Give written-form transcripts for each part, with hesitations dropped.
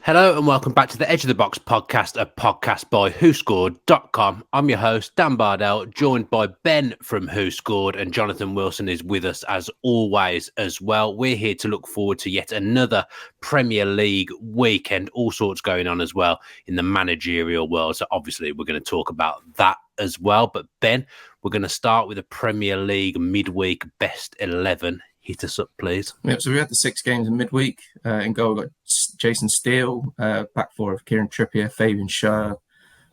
Hello and welcome back to the Edge of the Box podcast, a podcast by WhoScored.com. I'm your host, Dan Bardell, joined by Ben from WhoScored, and Jonathan Wilson is with us as always as well. We're here to look forward to yet another Premier League weekend, all sorts going on as well in the managerial world. So obviously we're going to talk about that as well. But Ben, we're going to start with a Premier League midweek best 11. Hit us up, please. Yep, so we had the 6 games in midweek. In goal, we got Jason Steele, back four of Kieran Trippier, Fabian Schär,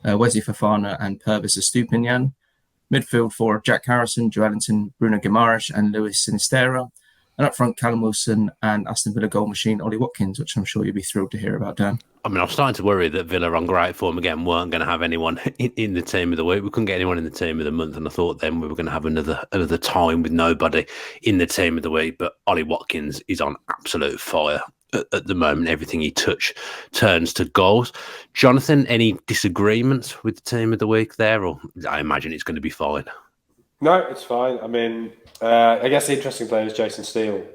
Wesley Fofana, and Purvis Estupiñán. Midfield 4 of Jack Harrison, Joelinton, Bruno Guimaraes, and Luis Sinisterra. And up front, Callum Wilson and Aston Villa goal machine Ollie Watkins, which I'm sure you'll be thrilled to hear about, Dan. I mean, I was starting to worry that Villa on great form again weren't going to have anyone in the team of the week. We couldn't get anyone in the team of the month, and I thought then we were going to have another time with nobody in the team of the week. But Ollie Watkins is on absolute fire at the moment. Everything he touches turns to goals. Jonathan, any disagreements with the team of the week there, or I imagine it's going to be fine? No, it's fine. I mean, I guess the interesting player is Jason Steele.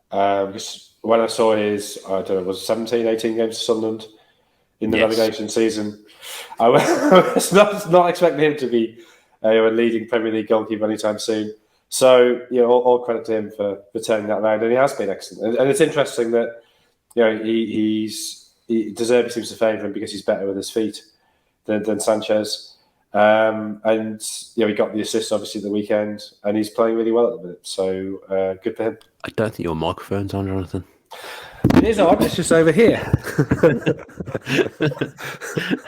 Because when I saw his, I don't know, was it 17, 18 games for Sunderland in the relegation season, I was not expecting him to be a leading Premier League goalkeeper anytime soon. So, all credit to him for turning that around, and he has been excellent. And it's interesting that, he De Zerbi seems to favour him because he's better with his feet than Sanchez. And he got the assist obviously the weekend, and he's playing really well at the minute. So good for him. I don't think your microphone's on, Jonathan. It is on. It's just over here.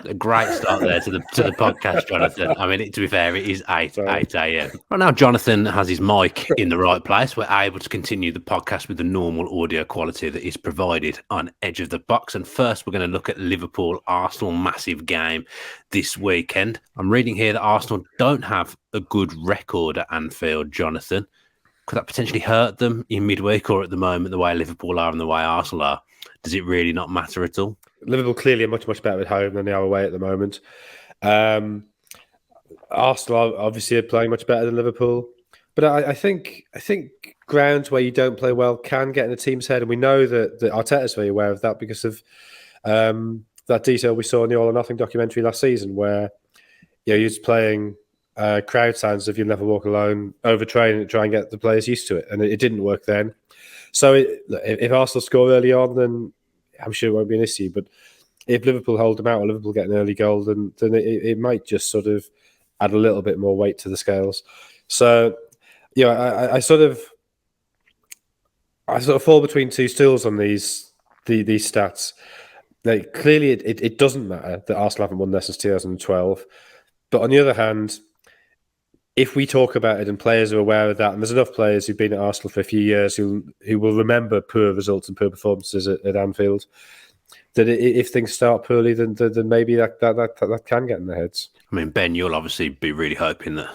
A great start there to the podcast, Jonathan. I mean, to be fair, it is 8 a.m. Right now, Jonathan has his mic in the right place. We're able to continue the podcast with the normal audio quality that is provided on Edge of the Box. And first, we're going to look at Liverpool-Arsenal, massive game this weekend. I'm reading here that Arsenal don't have a good record at Anfield, Jonathan. Could that potentially hurt them in midweek, or at the moment, the way Liverpool are and the way Arsenal are? Does it really not matter at all? Liverpool clearly are much, much better at home than they are away at the moment. Arsenal obviously are playing much better than Liverpool. But I think grounds where you don't play well can get in the team's head. And we know that Arteta's very aware of that because of that detail we saw in the All or Nothing documentary last season where he was playing crowd sounds of You'll Never Walk Alone, overtraining to try and get the players used to it. And it didn't work then. So if Arsenal score early on, then I'm sure it won't be an issue. But if Liverpool hold them out or Liverpool get an early goal, then it might just sort of add a little bit more weight to the scales. So, I sort of fall between two stools on these stats. Like, clearly, it doesn't matter that Arsenal haven't won there since 2012. But on the other hand, if we talk about it and players are aware of that, and there's enough players who've been at Arsenal for a few years who will remember poor results and poor performances at Anfield, that if things start poorly, then maybe that can get in their heads. I mean, Ben, you'll obviously be really hoping that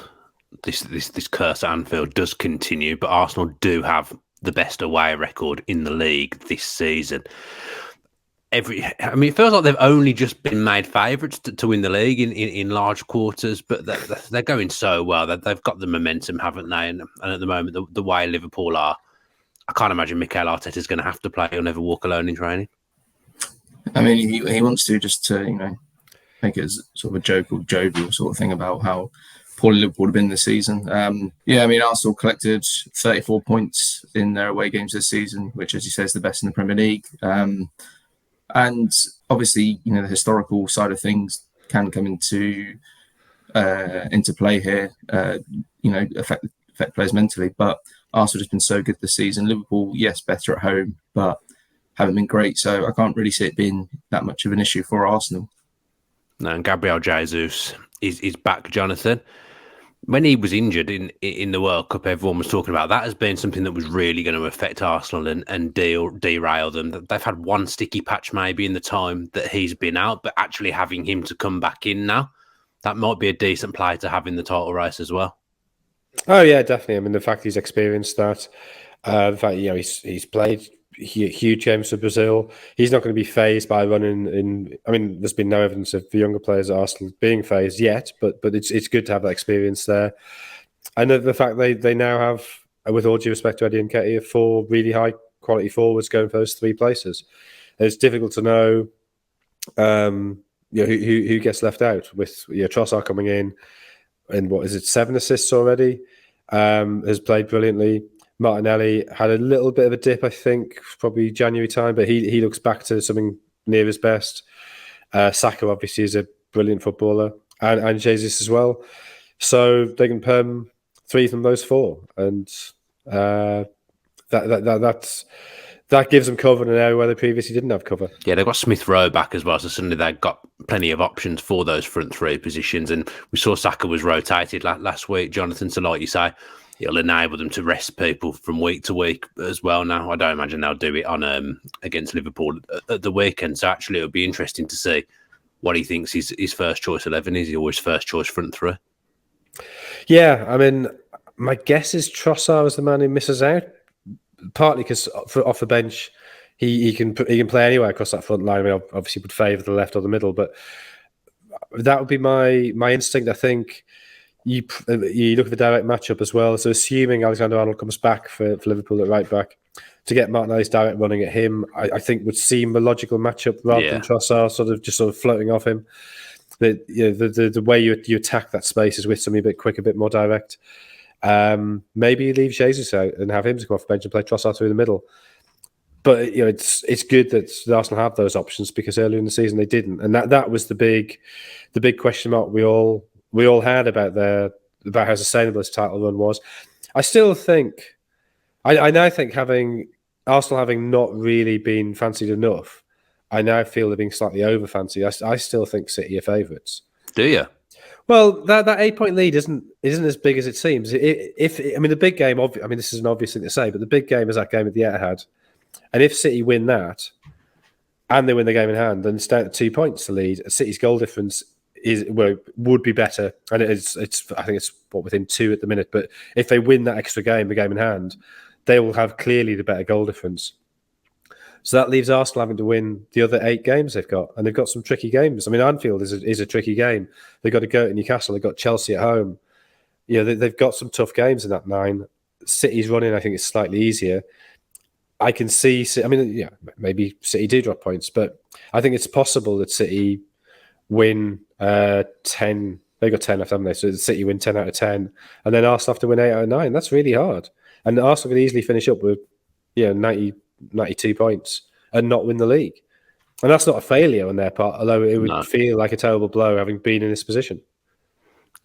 this curse at Anfield does continue, but Arsenal do have the best away record in the league this season. It feels like they've only just been made favourites to win the league in large quarters, but they're going so well. They've got the momentum, haven't they? And at the moment, the way Liverpool are, I can't imagine Mikel Arteta is going to have to play You'll Never Walk Alone in training. I mean, he wants to just to, make it as sort of a joke or jovial sort of thing about how poorly Liverpool have been this season. Arsenal collected 34 points in their away games this season, which, as you say, is the best in the Premier League. And obviously, the historical side of things can come into play here, affect players mentally. But Arsenal has been so good this season. Liverpool, yes, better at home, but haven't been great. So I can't really see it being that much of an issue for Arsenal. No, and Gabriel Jesus is back, Jonathan. When he was injured in the World Cup, everyone was talking about that as being something that was really going to affect Arsenal and derail them. They've had one sticky patch maybe in the time that he's been out, but actually having him to come back in now, that might be a decent player to have in the title race as well. Oh, yeah, definitely. I mean, the fact he's experienced that, the fact, he's played huge games for Brazil. He's not going to be phased by running in. I mean, there's been no evidence of the younger players at Arsenal being phased yet, but it's good to have that experience there. And the fact they now have, with all due respect to Eddie Nketiah, 4 really high quality forwards going for those 3 places. It's difficult to know Who gets left out with Trossard coming in, and what is it, 7 assists already? Has played brilliantly. Martinelli had a little bit of a dip, I think, probably January time, but he looks back to something near his best. Saka obviously is a brilliant footballer, and Jesus as well. So they can perm 3 from those 4, and that gives them cover in an area where they previously didn't have cover. Yeah, they've got Smith Rowe back as well, so suddenly they've got plenty of options for those front 3 positions. And we saw Saka was rotated last week, Jonathan. So, like you say, it'll enable them to rest people from week to week as well. Now, I don't imagine they'll do it on against Liverpool at the weekend. So, actually, it'll be interesting to see what he thinks his first choice 11 is. He always first choice front 3. Yeah, I mean, my guess is Trossard is the man who misses out. Partly because off the bench, he can play anywhere across that front line. I mean, obviously would favour the left or the middle, but that would be my instinct. I think you look at the direct matchup as well. So assuming Alexander-Arnold comes back for Liverpool at right back, to get Martinelli's direct running at him, I think would seem a logical matchup rather than Trossard sort of floating off him. The way you attack that space is with something a bit quick, a bit more direct. Maybe you leave Jesus out and have him to come off the bench and play Trossard through the middle. But it's good that Arsenal have those options, because earlier in the season they didn't, and that was the big question mark we all had about how sustainable this title run was. I still think, I now think Arsenal having not really been fancied enough, I now feel they're being slightly over fancied. I still think City are favourites. Do you? Well, that 8-point lead isn't as big as it seems. The big game, this is an obvious thing to say, but the big game is that game at the Etihad. And if City win that, and they win the game in hand, then it's down to 2 points to lead. City's goal difference would be better, and it's I think it's within 2 at the minute. But if they win that extra game, the game in hand, they will have clearly the better goal difference. So that leaves Arsenal having to win the other 8 games they've got, and they've got some tricky games. I mean, Anfield is a tricky game. They've got to go to Newcastle. They've got Chelsea at home. They've got some tough games in that 9. City's running, I think, is slightly easier. I can see. Maybe City do drop points, but I think it's possible that City win 10. They've got 10 left, haven't they? So City win 10 out of 10, and then Arsenal have to win 8 out of 9. That's really hard. And Arsenal could easily finish up with 92 points and not win the league. And that's not a failure on their part, although it would feel like a terrible blow having been in this position.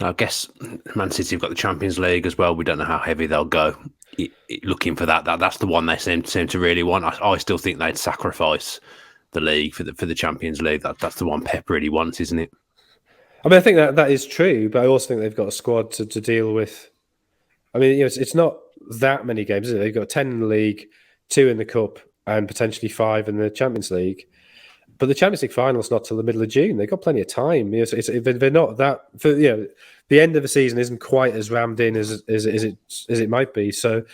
I guess Man City have got the Champions League as well. We don't know how heavy they'll go looking for that. That's the one they seem to really want. I still think they'd sacrifice the league for the Champions League. That's the one Pep really wants, isn't it? I mean, I think that is true, but I also think they've got a squad to deal with. I mean, it's not that many games, is it? They've got 10 in the league, 2 in the Cup, and potentially 5 in the Champions League. But the Champions League final is not till the middle of June. They've got plenty of time. They're not that. The end of the season isn't quite as rammed in as it might be. So,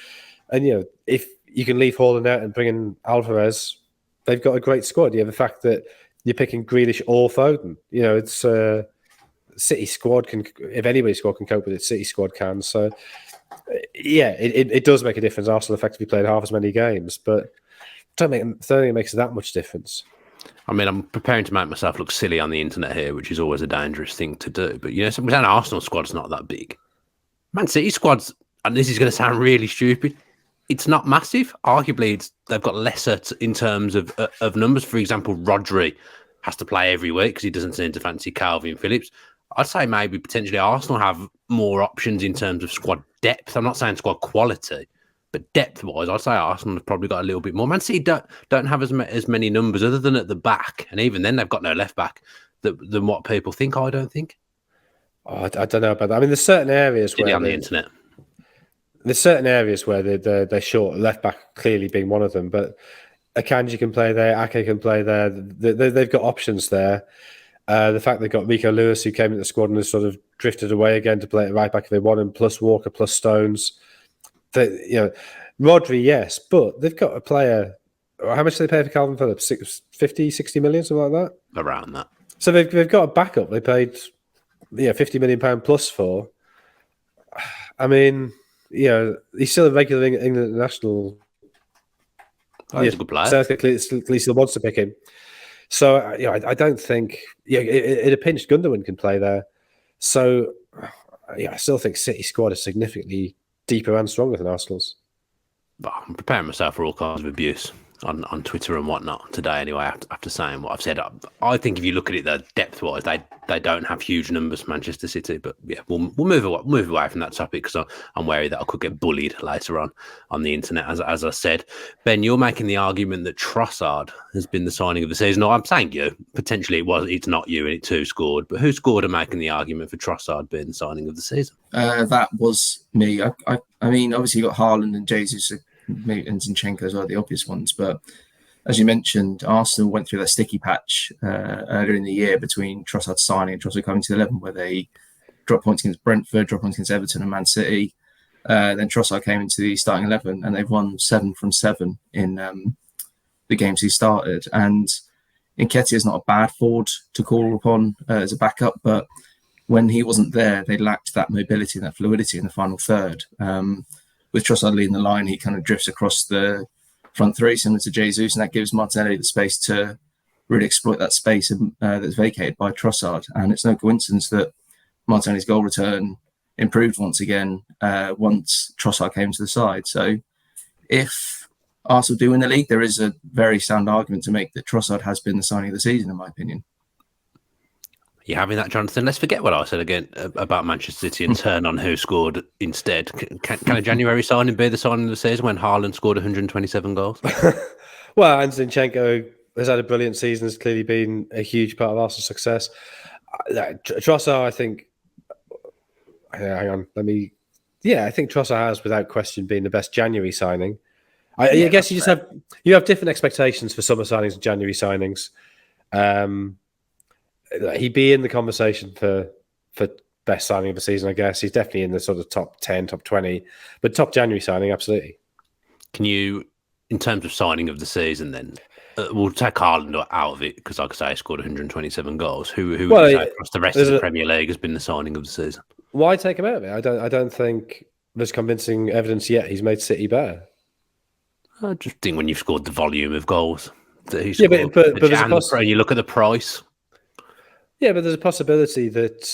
and if you can leave Haaland out and bring in Alvarez, they've got a great squad. The fact that you're picking Grealish or Foden, it's City squad can. If anybody's squad can cope with it, City squad can. So, it does make a difference. Arsenal effectively played half as many games, but I don't think it makes that much difference. I mean, I'm preparing to make myself look silly on the internet here, which is always a dangerous thing to do. But, an Arsenal squad's not that big. Man City squad's, and this is going to sound really stupid, it's not massive. Arguably, they've got lesser in terms of numbers. For example, Rodri has to play every week because he doesn't seem to fancy Calvin Phillips. I'd say maybe potentially Arsenal have more options in terms of squad depth. I'm not saying squad quality, but depth-wise, I'd say Arsenal have probably got a little bit more. Man City don't have as many numbers other than at the back, and even then they've got no left-back than what people think, I don't think. Oh, I don't know about that. I mean, there's certain areas where... on the internet. There's certain areas where they're short, left-back clearly being one of them, but Akanji can play there, Ake can play there. They've got options there. The fact they've got Rico Lewis, who came into the squad and has sort of drifted away again to play at right back if they want him, plus Walker, plus Stones. Rodri, yes, but they've got a player. How much do they pay for Calvin Phillips? 50, 60 million, something like that? Around that. So they've got a backup they paid £50 million plus for. I mean, he's still a regular England national. He's a good player. So at least he wants to pick him. So I don't think in a pinch Gundogan can play there. So I still think City squad is significantly deeper and stronger than Arsenal's. I'm preparing myself for all kinds of abuse on Twitter and whatnot today. Anyway, after saying what I've said, I think if you look at it, depth-wise, they don't have huge numbers, Manchester City. But yeah, we'll move away from that topic because I'm wary that I could get bullied later on the internet. As I said, Ben, you're making the argument that Trossard has been the signing of the season. No, I'm saying you. Potentially, it's not you, and it's WhoScored. But WhoScored are making the argument for Trossard being the signing of the season? That was me. I mean, obviously you got Haaland and Jesus and Zinchenko as well, the obvious ones. But as you mentioned, Arsenal went through their sticky patch earlier in the year between Trossard signing and Trossard coming to the 11, where they dropped points against Brentford, dropped points against Everton and Man City. Then Trossard came into the starting 11, and they've won 7 from 7 in the games he started. And Nketiah is not a bad forward to call upon as a backup, but when he wasn't there, they lacked that mobility and that fluidity in the final third. With Trossard leading the line, he kind of drifts across the front three, similar to Jesus, and that gives Martinelli the space to really exploit that space that's vacated by Trossard. And it's no coincidence that Martinelli's goal return improved once again once Trossard came to the side. So if Arsenal do win the league, there is a very sound argument to make that Trossard has been the signing of the season, in my opinion. You having that, Jonathan? Let's forget what I said again about Manchester City and turn on WhoScored instead. Can a January signing be the signing of the season when Haaland scored 127 goals? Well, and Zinchenko has had a brilliant season, has clearly been a huge part of Arsenal's success. Trossard, I think... Hang on, I think Trossard has, without question, been the best January signing. I guess you have different expectations for summer signings and January signings. He'd be in the conversation for best signing of the season, I guess. He's definitely in the sort of top 10, top 20, but top January signing, absolutely. Can you, in terms of signing of the season, then we'll take Haaland out of it because, like I say, he scored 127 goals. Who would you say across the rest of the Premier League has been the signing of the season? Why take him out of it? I don't think there's convincing evidence yet he's made City better. I just think when you've scored the volume of goals that he scored, but there's and you look at the price. Yeah, but there's a possibility that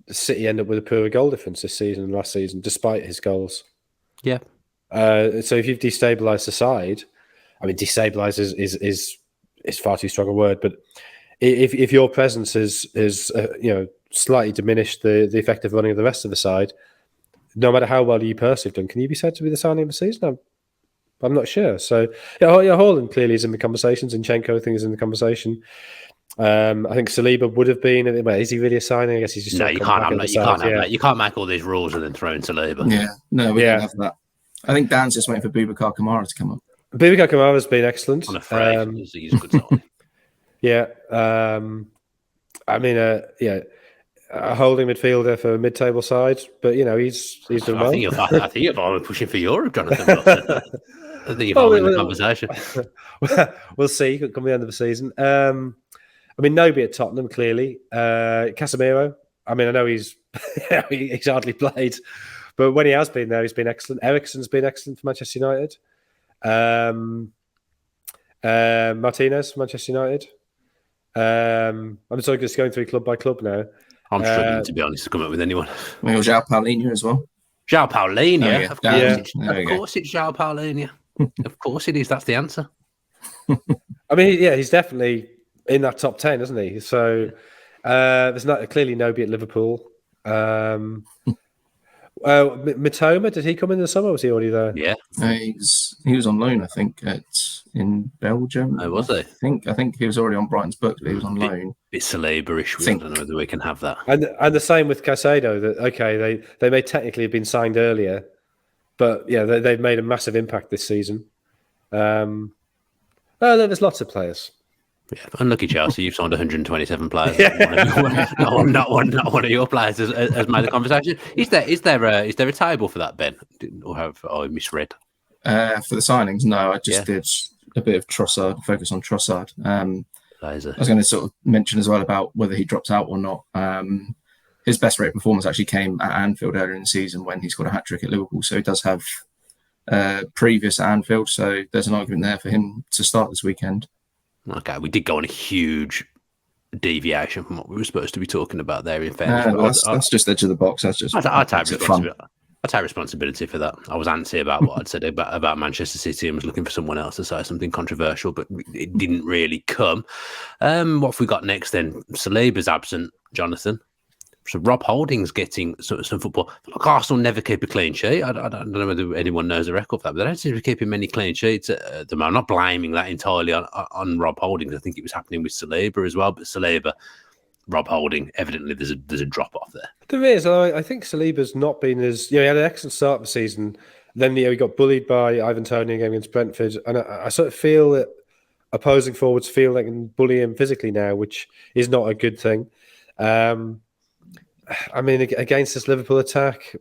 City end up with a poorer goal difference this season than last season, despite his goals. Yeah. So if you've destabilised the side, I mean, destabilise is far too strong a word, but if your presence is slightly diminished the effective running of the rest of the side, no matter how well you personally have done, can you be said to be the signing of the season? I'm not sure. So Haaland clearly is in the conversation. Zinchenko, I think, is in the conversation. I think Saliba would have been. Is he really a signing? I guess he's just no. You can't make all these rules and then throw in Saliba. Yeah, no, we don't have that. I think Dan's just waiting for Boubacar Kamara to come up. Boubacar Kamara has been excellent. I'm afraid he's a good signing. Yeah, I mean, a holding midfielder for a mid-table side, but he's done well. I think you're pushing for Europe, Jonathan. I think you're in the conversation. We'll see. Come the end of the season. I mean, Nobi at Tottenham, clearly. Casemiro. I mean, I know he's hardly played, but when he has been there, he's been excellent. Eriksen's been excellent for Manchester United. Martinez, Manchester United. I'm sorry, just going through club by club now. I'm struggling, to be honest, to come up with anyone. We got João Paulinho as well. João Paulinho? Of course it's João Paulinho. Of course it is. That's the answer. I mean, he's definitely in that top 10, isn't he? So there's clearly Nobi at Liverpool. Mitoma, did he come in the summer? Or was he already there? Yeah, he was on loan, I think, in Belgium. Oh, was he? I think he was already on Brighton's books, but he was on loan. Bit Saliba-ish. I don't know whether we can have that. And the same with Caicedo. That they may technically have been signed earlier, but they've made a massive impact this season. There's lots of players. Yeah, unlucky Chelsea. You've signed 127 players. Yeah. Not one of your players has made the conversation. Is there a table for that, Ben, or have I misread? For the signings, no. I just did a bit of Trossard, focus on Trossard. I was going to sort of mention as well about whether he drops out or not. His best rate performance actually came at Anfield earlier in the season when he scored a hat-trick at Liverpool. So he does have previous at Anfield. So there's an argument there for him to start this weekend. Okay, we did go on a huge deviation from what we were supposed to be talking about there. In fairness, that's just edge of the box. That's just I take responsibility. I take responsibility for that. I was antsy about what I'd said about Manchester City and was looking for someone else to say something controversial, but it didn't really come. What have we got next then? Saliba's absent, Jonathan. So Rob Holding's getting some football. Like Arsenal never keep a clean sheet. I don't know whether anyone knows the record for that, but they don't seem to be keeping many clean sheets at the moment. I'm not blaming that entirely on Rob Holding. I think it was happening with Saliba as well, but Saliba, Rob Holding, evidently there's a drop off there. There is. I think Saliba's not been as... he had an excellent start of the season. Then he got bullied by Ivan Toney in a game against Brentford. And I sort of feel that opposing forwards feel they can bully him physically now, which is not a good thing. I mean, against this Liverpool attack,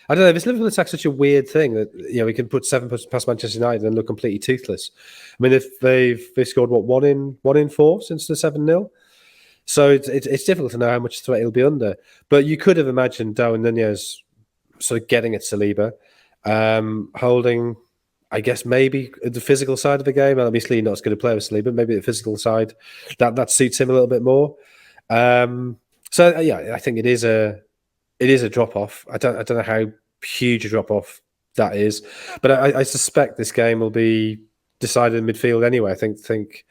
I don't know. This Liverpool attack's such a weird thing that we can put 7 past Manchester United and look completely toothless. I mean, if they've scored one in 4 since the 7-0, so it's difficult to know how much threat he'll be under. But you could have imagined Darwin Nunez sort of getting at Saliba, Holding, I guess maybe the physical side of the game. Obviously, not as good a player as Saliba. Maybe the physical side that suits him a little bit more. So I think it is a drop off. I don't know how huge a drop off that is, but I suspect this game will be decided in midfield anyway. I think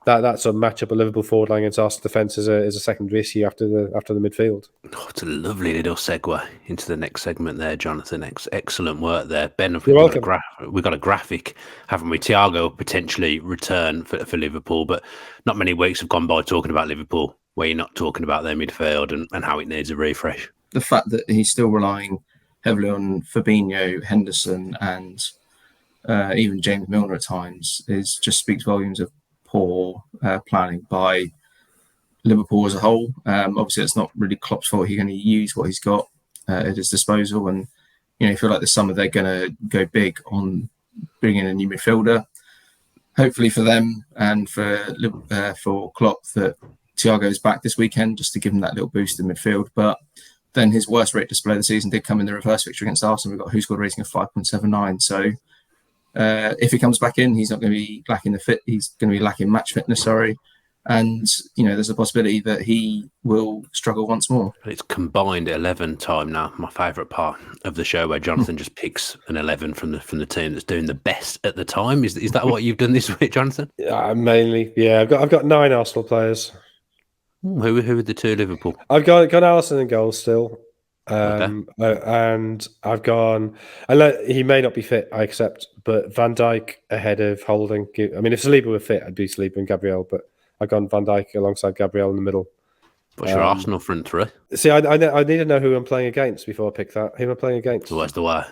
that sort of matchup of Liverpool forward line against Arsenal defence is a secondary issue after the midfield. Oh, it's a lovely little segue into the next segment there, Jonathan. Excellent work there, Ben. We've got a graphic, haven't we? Thiago potentially return for Liverpool, but not many weeks have gone by talking about Liverpool where you're not talking about their midfield and how it needs a refresh. The fact that he's still relying heavily on Fabinho, Henderson, and even James Milner at times just speaks volumes of poor planning by Liverpool as a whole. Obviously, it's not really Klopp's fault. He's going to use what he's got at his disposal, and I feel like this summer they're going to go big on bringing in a new midfielder. Hopefully for them and for Klopp that Thiago is back this weekend just to give him that little boost in midfield. But then his worst rate display of the season did come in the reverse victory against Arsenal. We've got WhoScored rating of 5.79. So if he comes back in, he's not going to be lacking he's going to be lacking match fitness, And, there's a possibility that he will struggle once more. But it's combined 11 time now, my favourite part of the show, where Jonathan just picks an 11 from the team that's doing the best at the time. Is that what you've done this week, Jonathan? Yeah, mainly. Yeah, I've got 9 Arsenal players. Who are the 2 Liverpool? I've got Alisson in goal still. And I've gone, he may not be fit, I accept, but Van Dijk ahead of Holding. I mean, if Saliba were fit, I'd be Saliba and Gabriel, but I've gone Van Dijk alongside Gabriel in the middle. What's your Arsenal front 3? See, I need to know who I'm playing against before I pick that. Who am I playing against? What's the way?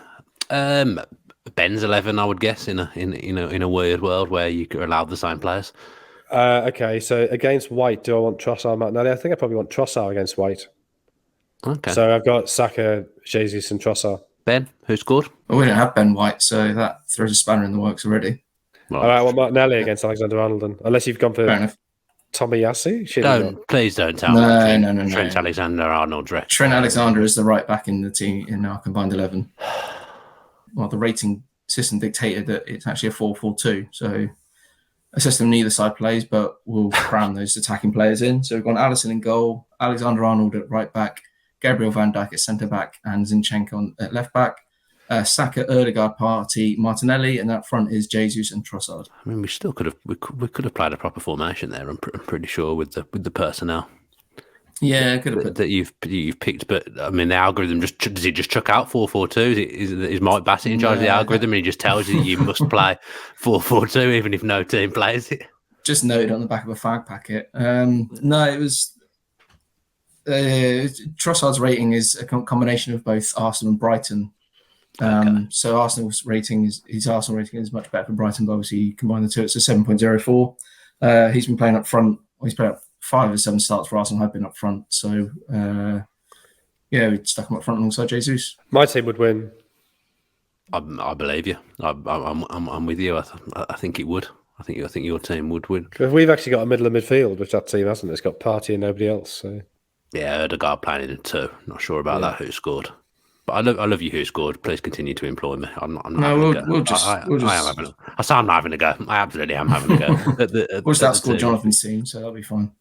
Ben's 11, I would guess, in a weird world where you could allow the same players. Okay, so against White, do I want Trossard, Martinelli? I think I probably want Trossard against White. Okay. So I've got Saka, Jesus, and Trossard. Ben, who scored? Well, we don't have Ben White, so that throws a spanner in the works already. Right. All right, I want Martinelli against Alexander Arnold, then. Unless you've gone for Tomiyasu? Please don't tell me. No. Trent Alexander-Arnold. Trent Alexander is the right back in the team in our combined 11. Well, the rating system dictated that it's actually a 4-4-2, so a system neither side plays, but we'll cram those attacking players in. So we've got Alisson in goal, Alexander-Arnold at right back, Gabriel Van Dijk at centre back, and Zinchenko at left back. Saka, Ødegaard, Partey, Martinelli, and that front is Jesus and Trossard. I mean, we still could have played a proper formation there. I'm pretty sure with the personnel. Yeah, could have that you've picked, but I mean, the algorithm does he just chuck out 4-4-2? Is Mike Bassett in charge of the algorithm, and he just tells you you must play 4-4-2 even if no team plays it? Just noted on the back of a fag packet. No, it was. Trossard's rating is a combination of both Arsenal and Brighton. So Arsenal's rating is much better for Brighton, but obviously you combine the two, it's a 7.04. He's been playing up front. He's played up 5 of 7 starts for Arsenal have been up front. So we stuck him up front alongside Jesus. My team would win. I believe you. I'm with you. I think it would. I think your team would win. We've actually got a middle of midfield, which that team hasn't. It's got Partey and nobody else. So yeah, Ødegaard playing in 2. Not sure about that. Who scored? But I love you, Who Scored. Please continue to employ me. I'm not No, having a go. we'll just. I am having a. I say I'm not having a go. I absolutely am having a go. We'll just outscore Jonathan's team, so that'll be fine.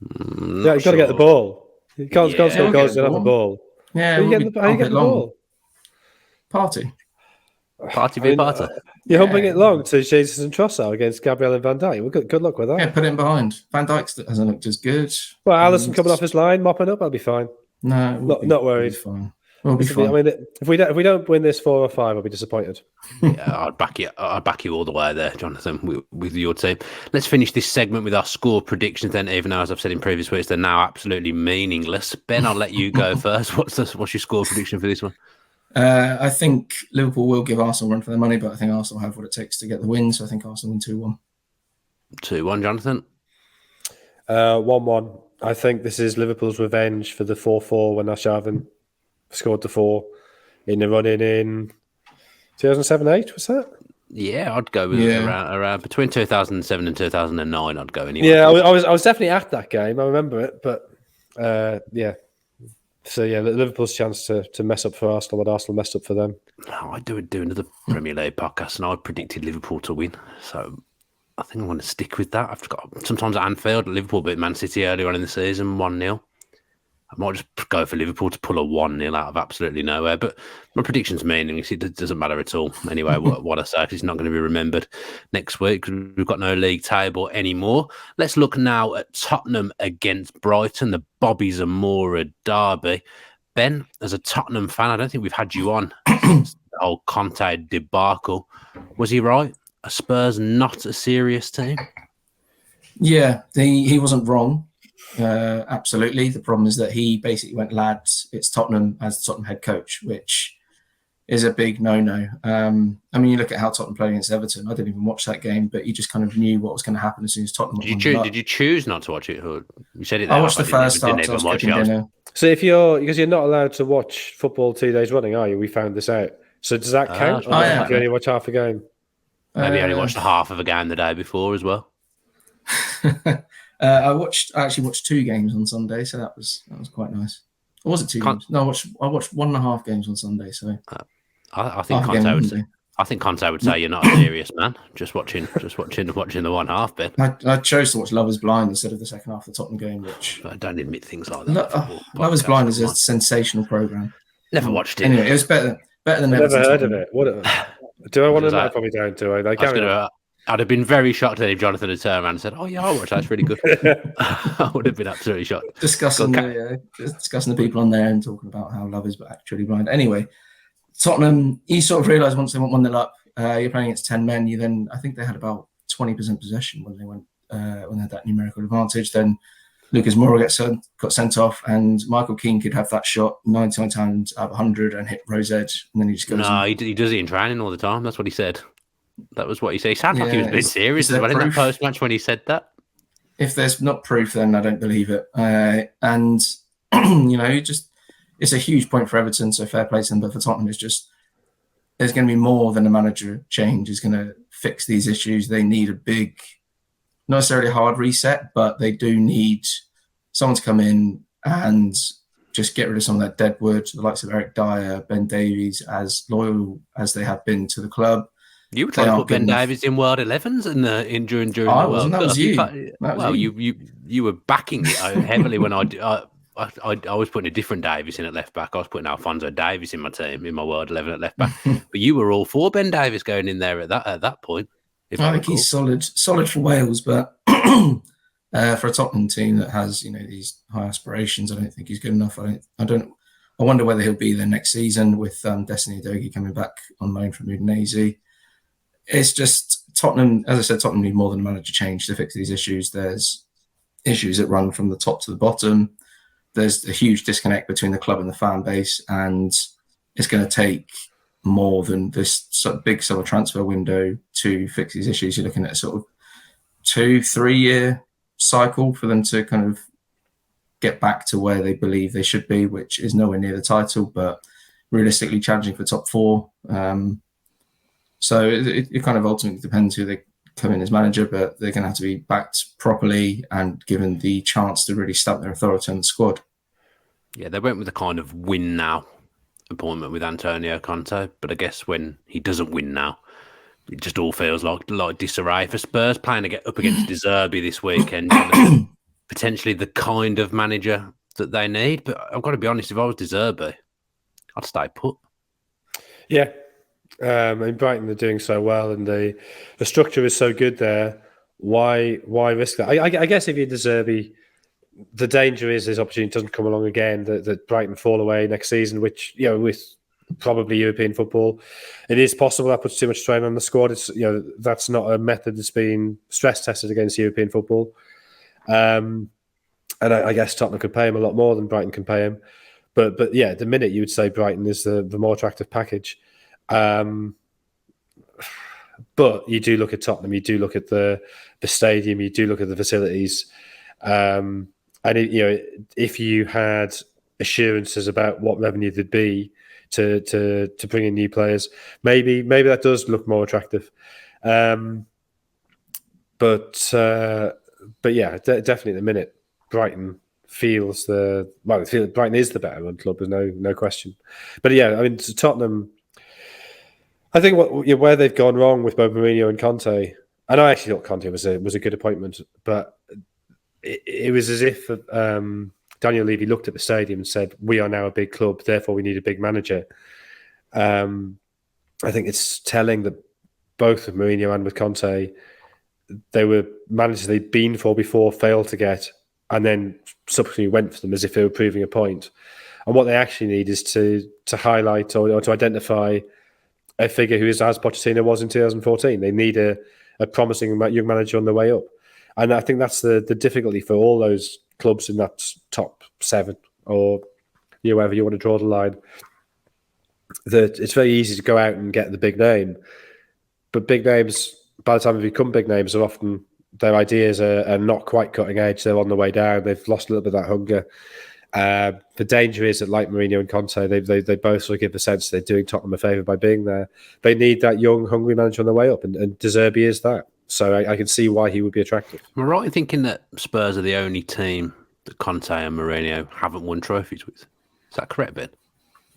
Yeah, you've got to get the ball. You can't score goals without the ball. Yeah, how you get the ball? Party v party. You're humping it long to Jesus and Trossard against Gabriel and Van Dijk. Well, good luck with that. Yeah, put it in behind. Van Dijk hasn't looked as good. Well, Alisson coming off his line, mopping up, I'll be fine. No, not worried. We'll be fine. I mean, if we don't win this 4 or 5, I'll be disappointed. Yeah, I'd back you all the way there, Jonathan, with your team. Let's finish this segment with our score predictions then, even though, as I've said in previous weeks, they're now absolutely meaningless. Ben, I'll let you go first. What's your score prediction for this one? I think Liverpool will give Arsenal a run for their money, but I think Arsenal have what it takes to get the win, so I think Arsenal win 2-1. 2-1, Jonathan? 1-1. I think this is Liverpool's revenge for the 4-4 when Arshavin scored the 4 in the run-in in 2007-8, was that? Yeah, I'd go with around between 2007 and 2009. I'd go anyway. Yeah, I was definitely at that game. I remember it, but yeah. So yeah, Liverpool's chance to mess up for Arsenal what Arsenal messed up for them. I do another Premier League podcast, and I predicted Liverpool to win. So I think I'm going to stick with that. Sometimes at Anfield, Liverpool beat Man City earlier on in the season 1-0. I might just go for Liverpool to pull a 1-0 out of absolutely nowhere. But my prediction's meaningless. It doesn't matter at all. Anyway, what I say is not going to be remembered next week because we've got no league table anymore. Let's look now at Tottenham against Brighton, the Bobby Zamora derby. Ben, as a Tottenham fan, I don't think we've had you on since the old Conte debacle. Was he right? Are Spurs not a serious team? Yeah, he wasn't wrong. Absolutely. The problem is that he basically went, lads, it's Tottenham as the Tottenham head coach, which is a big no-no. I mean, you look at how Tottenham played against Everton. I didn't even watch that game, but you just kind of knew what was going to happen as soon as Tottenham. Did you choose not to watch it? Or you said it. I watched the first half. So because you're not allowed to watch football 2 days running, are you? We found this out. So does that count? Yeah. You only watch half a game. Maybe only watched half of a game the day before as well. I actually watched 2 games on Sunday, so that was quite nice. Or was it 2 games? No, I watched 1.5 games on Sunday. So I think Conte would say you're not a serious man. Just watching the 1 half bit. I chose to watch Love Is Blind instead of the second half of the Tottenham game, which I don't admit things like that. Love Is Blind is a sensational program. Never watched it. Anyway, it was better than never heard of it. What? Do I want to know? I probably don't. Do I? I'd have been very shocked if Jonathan had turned around and said, "Oh yeah, I watched that. It's really good." I would have been absolutely shocked. Discussing the people on there and talking about how Love Is actually blind. Anyway, Tottenham, you sort of realise once they went 1-0 up, you're playing against 10 men. You then, I think they had about 20% possession when they had that numerical advantage. Then Lucas Moura got sent off, and Michael Keane could have that shot 99 times out of 100 and hit rose edge, and then he just goes. No, he does it in training all the time. That's what he said. That was what he said. He sounded like he was a bit serious in that post-match when he said that. If there's not proof, then I don't believe it. And it's a huge point for Everton, so fair play to them. But for Tottenham, it's just there's going to be more than a manager change is going to fix these issues. They need a big, not necessarily hard reset, but they do need someone to come in and just get rid of some of that dead wood. The likes of Eric Dyer, Ben Davies, as loyal as they have been to the club. You were trying to put Ben Davies in World 11s during the World Cup. That was you. You were backing it heavily when I was putting a different Davies in at left back. I was putting Alphonso Davies in my team in my World 11 at left back. But you were all for Ben Davies going in there at that point. I think he's solid for Wales, but for a Tottenham team that has these high aspirations, I don't think he's good enough. I wonder whether he'll be there next season with Destiny Udogie coming back on loan from Udinese. It's just Tottenham, as I said, Tottenham need more than a manager change to fix these issues. There's issues that run from the top to the bottom. There's a huge disconnect between the club and the fan base, and it's going to take more than this sort of big summer transfer window to fix these issues. You're looking at a sort of 2-3 year cycle for them to kind of get back to where they believe they should be, which is nowhere near the title, but realistically challenging for top 4. So it kind of ultimately depends who they come in as manager, but they're going to have to be backed properly and given the chance to really stamp their authority on the squad. Yeah, they went with a kind of win now appointment with Antonio Conte, but I guess when he doesn't win now, it just all feels like disarray for Spurs playing to get up against De Zerbi this weekend. Potentially the kind of manager that they need, but I've got to be honest, if I was De Zerbi, I'd stay put. Yeah. And Brighton are doing so well, and the structure is so good there. Why risk that? I guess if you're De Zerbi, the danger is this opportunity doesn't come along again, that Brighton fall away next season, which, with probably European football, it is possible that puts too much strain on the squad. It's, that's not a method that's been stress tested against European football. And I guess Tottenham could pay him a lot more than Brighton can pay him. But yeah, at the minute you would say Brighton is the more attractive package. But you do look at Tottenham, you do look at the stadium, you do look at the facilities. And if you had assurances about what revenue there'd be to bring in new players, maybe that does look more attractive. But yeah, definitely at the minute, Brighton feels Brighton is the better run club. There's no question. But yeah, I mean, Tottenham, I think where they've gone wrong with both Mourinho and Conte, and I actually thought Conte was a good appointment, but it was as if Daniel Levy looked at the stadium and said, "We are now a big club, therefore we need a big manager." I think it's telling that both with Mourinho and with Conte, they were managers they'd been for before, failed to get, and then subsequently went for them as if they were proving a point. And what they actually need is to highlight or to identify a figure who is as Pochettino was in 2014. They need a promising young manager on the way up. And I think that's the difficulty for all those clubs in that top 7 or wherever you want to draw the line. That it's very easy to go out and get the big name. But big names, by the time they become big names, are often their ideas are not quite cutting edge. They're on the way down. They've lost a little bit of that hunger. The danger is that, like Mourinho and Conte, they both sort of give the sense they're doing Tottenham a favour by being there. They need that young, hungry manager on the way up, and De Zerbi is that. So I can see why he would be attractive. Am I right in thinking that Spurs are the only team that Conte and Mourinho haven't won trophies with? Is that correct, Ben?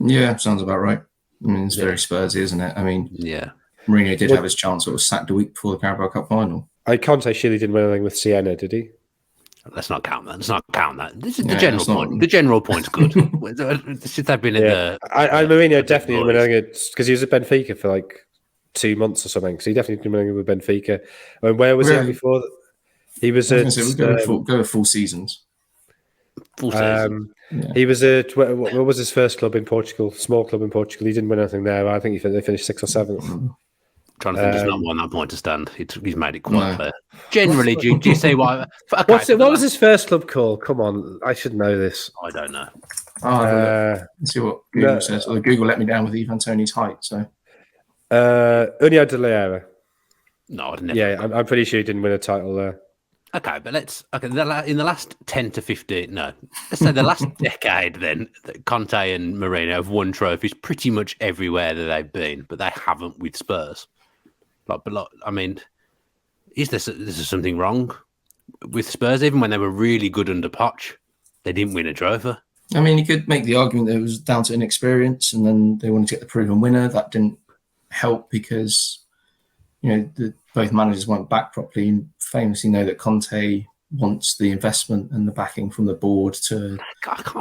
Yeah, sounds about right. I mean, it's very Spursy, isn't it? I mean, yeah. Mourinho did have his chance, but was sacked a week before the Carabao Cup final. Conte surely didn't win anything with Siena, did he? Let's not count that. This is the general point. The general point's good. Since they've been in the... Mourinho definitely didn't win anything because he was at Benfica for like 2 months or something. So he definitely didn't win anything with Benfica. I mean, where was he before? He was at... Go with full seasons. Full season. He was at... What was his first club in Portugal? Small club in Portugal. He didn't win anything there. I think they finished 6th or 7th. Trying to think, there's not one that point to stand. He's made it quite clear. Generally, do you say why? Okay, what was his first club called? Come on, I should know this. I don't know. Let's see what Google says. Well, Google let me down with Ivan Toney's height. So, União de Leiria. No, I'd never. Yeah, I'm pretty sure he didn't win a title there. Okay, but in the last 10 to 15, no, let's say the last decade, then Conte and Mourinho have won trophies pretty much everywhere that they've been, but they haven't with Spurs. I mean, is there something wrong with Spurs? Even when they were really good under Poch, they didn't win a trophy. I mean, you could make the argument that it was down to inexperience, and then they wanted to get the proven winner. That didn't help because, both managers weren't back properly. And famously know that Conte wants the investment and the backing from the board to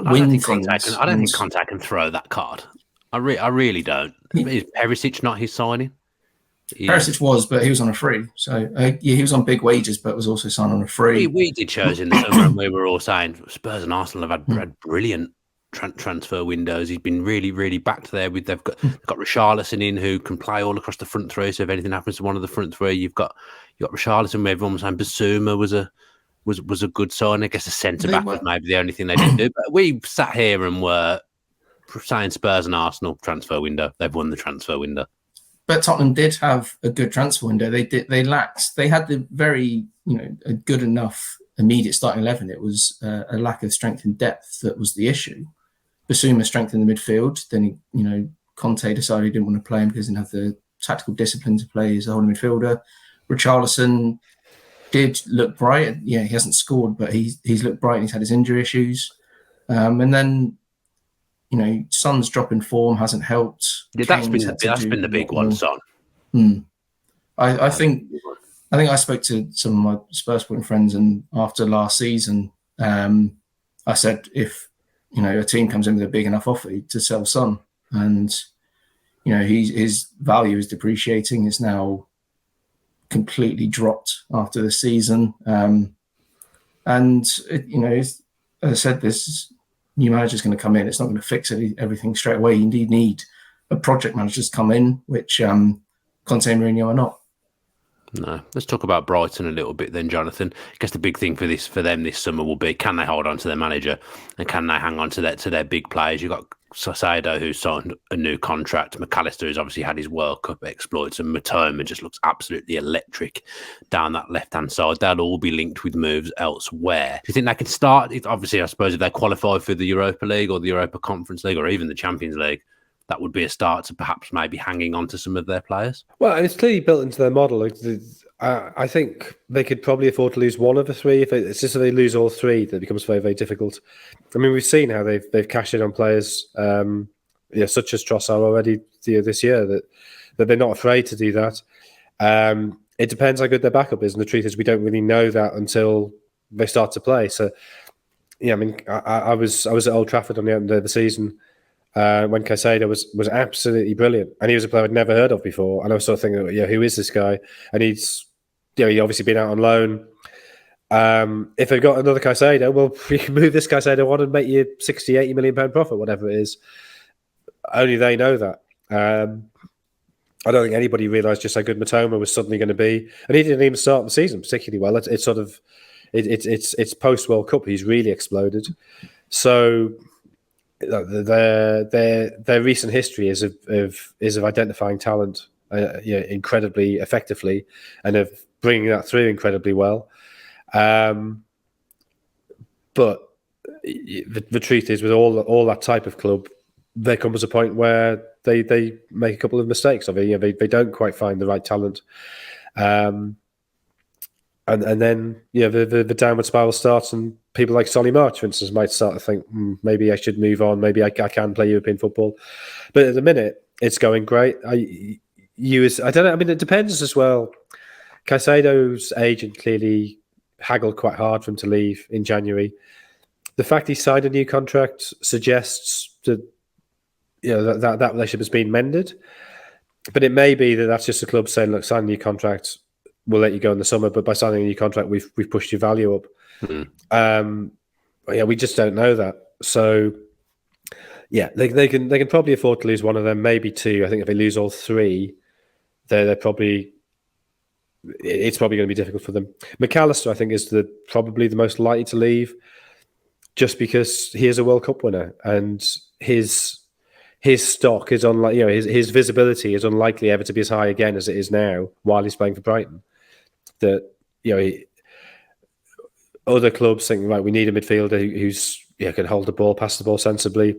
win things. I don't think Conte can throw that card. I really don't. Is Perisic not his signing? Perisic was, but he was on a free. So, he was on big wages, but was also signed on a free. We did shows in the summer and we were all saying Spurs and Arsenal have had brilliant transfer windows. He's been really, really backed there. They've got Richarlison in who can play all across the front three. So if anything happens to one of the front three, you've got Richarlison. Where everyone was saying Basuma was a good sign. I guess a centre back was maybe the only thing they didn't do. But we sat here and were saying Spurs and Arsenal transfer window. They've won the transfer window. But Tottenham did have a good transfer window. They had the very, a good enough immediate starting 11. It was a lack of strength and depth that was the issue. Basuma strengthened the midfield. Then, Conte decided he didn't want to play him because he didn't have the tactical discipline to play as a holding midfielder. Richarlison did look bright. Yeah, he hasn't scored, but he's looked bright and he's had his injury issues. And then Son's drop in form hasn't helped. Yeah, that's been the big one, Son. I think I spoke to some of my Spurs supporting friends, and after last season, I said if a team comes in with a big enough offer to sell Son, and his value is depreciating, is now completely dropped after the season, as I said, this new manager is going to come in. It's not going to fix everything straight away. You need a project manager to come in, which Conte and Mourinho are not. No. Let's talk about Brighton a little bit then, Jonathan. I guess the big thing for them this summer will be, can they hold on to their manager and can they hang on to their big players? You've got Sasado, who signed a new contract. McAllister, who's obviously had his World Cup exploits, and Matoma just looks absolutely electric down that left-hand side. They'll all be linked with moves elsewhere. Do you think they can start? Obviously, I suppose if they qualify for the Europa League or the Europa Conference League or even the Champions League, that would be a start to perhaps maybe hanging on to some of their players. Well, and it's clearly built into their model. I think they could probably afford to lose one of the three. It's just if they lose all three, that becomes very, very difficult. I mean, we've seen how they've cashed in on players, such as Trossard already this year, that they're not afraid to do that. It depends how good their backup is, and the truth is we don't really know that until they start to play. So, I mean, I was at Old Trafford on the end of the season. When Caicedo was absolutely brilliant, and he was a player I'd never heard of before, and I was sort of thinking, who is this guy? And he's obviously been out on loan. If they've got another Caicedo, well, we can move this Caicedo on and make you 60, 80 million pound profit, whatever it is. Only they know that. I don't think anybody realised just how good Matoma was suddenly going to be, and he didn't even start the season particularly well. It's post World Cup. He's really exploded. So their recent history is of identifying talent incredibly effectively and of bringing that through incredibly well. But the truth is, with all that type of club, there comes a point where they make a couple of mistakes. They don't quite find the right talent, and then the downward spiral starts, and people like Solly March, for instance, might start to think, maybe I should move on. Maybe I can play European football. But at the minute, it's going great. I don't know. I mean, it depends as well. Caicedo's agent clearly haggled quite hard for him to leave in January. The fact he signed a new contract suggests that that relationship has been mended. But it may be that that's just the club saying, look, sign a new contract. We'll let you go in the summer, but by signing a new contract, we've pushed your value up. We just don't know that. So, they can probably afford to lose one of them, maybe two. I think if they lose all three, it's probably going to be difficult for them. McAllister, I think, is probably the most likely to leave, just because he is a World Cup winner and his stock is his visibility is unlikely ever to be as high again as it is now while he's playing for Brighton. That other clubs think, right, we need a midfielder who's can hold the ball, pass the ball sensibly.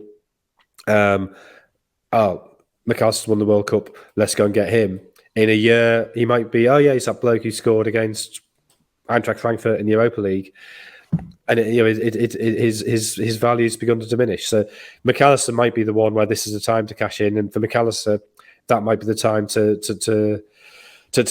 McAllister's won the World Cup. Let's go and get him. In a year, he might be, he's that bloke who scored against Eintracht Frankfurt in the Europa League, and his value's begun to diminish. So McAllister might be the one where this is the time to cash in, and for McAllister, that might be the time to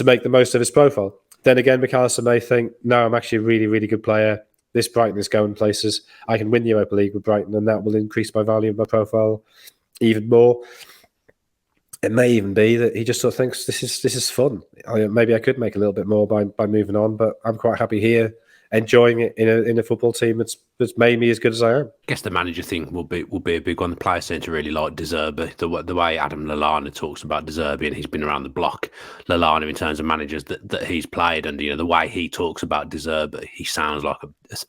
make the most of his profile. Then again, McAllister may think, no, I'm actually a really, really good player. This Brighton is going places. I can win the Europa League with Brighton, and that will increase my value and my profile even more. It may even be that he just sort of thinks this is fun. Maybe I could make a little bit more by moving on, but I'm quite happy here, enjoying it in a football team that's made me as good as I am. I guess the manager thing will be a big one. The players seem to really like De Zerbi. The way Adam Lallana talks about De Zerbi, and he's been around the block, Lallana, in terms of managers that he's played, and the way he talks about De Zerbi, he sounds like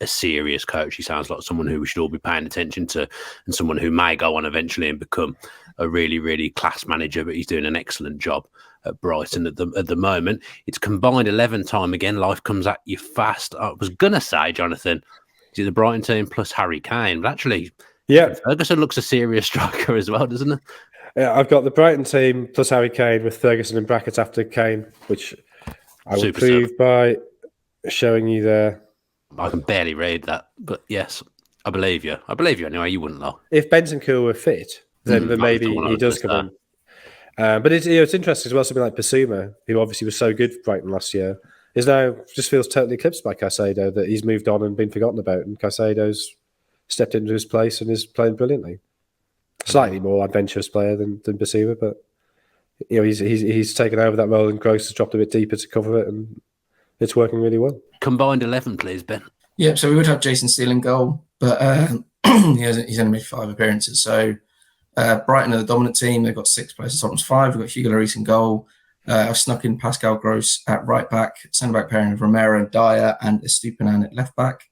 a serious coach. He sounds like someone who we should all be paying attention to, and someone who may go on eventually and become a really, really class manager. But he's doing an excellent job at Brighton at the moment. It's combined 11 time again. Life comes at you fast. I was gonna say, Jonathan, is it the Brighton team plus Harry Kane? But actually, Ferguson looks a serious striker as well, doesn't it? Yeah, I've got the Brighton team plus Harry Kane with Ferguson in brackets after Kane, which I will prove by showing you there. I can barely read that, but yes. I believe you. I believe you anyway. You wouldn't lie. If Bentancur were fit, then maybe he does come in. But it's interesting as well. Something like Basuma, who obviously was so good for Brighton last year, is now just feels totally eclipsed by Caicedo, that he's moved on and been forgotten about, and Caicedo's stepped into his place and is playing brilliantly. Slightly more adventurous player than Basuma, but he's taken over that role, and Gross has dropped a bit deeper to cover it, and it's working really well. Combined 11, please, Ben. Yeah, so we would have Jason Steele in goal, but he's only made 5 appearances. So Brighton are the dominant team. They've got 6 players. Tottenham's 5. We've got Hugo Lloris in goal. I've snuck in Pascal Gross at right back, centre back pairing of Romero, Dyer, and Estupiñán at left back.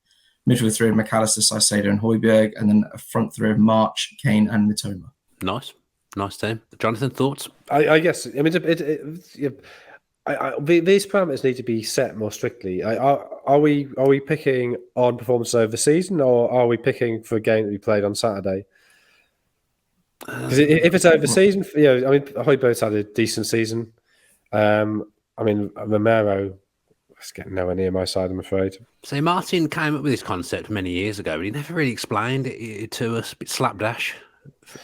Midfield 3 of McAllister, Caicedo, and Højbjerg, and then a front 3 of March, Kane, and Mitoma. Nice team. Jonathan, thoughts? I guess. I mean, these parameters need to be set more strictly. Are we picking on performance over the season, or are we picking for a game that we played on Saturday? Because if it's over the season, I mean, Højbjerg's had a decent season. I mean, Romero is getting nowhere near my side, I'm afraid. So Martin came up with this concept many years ago, but he never really explained it to us. A bit slapdash.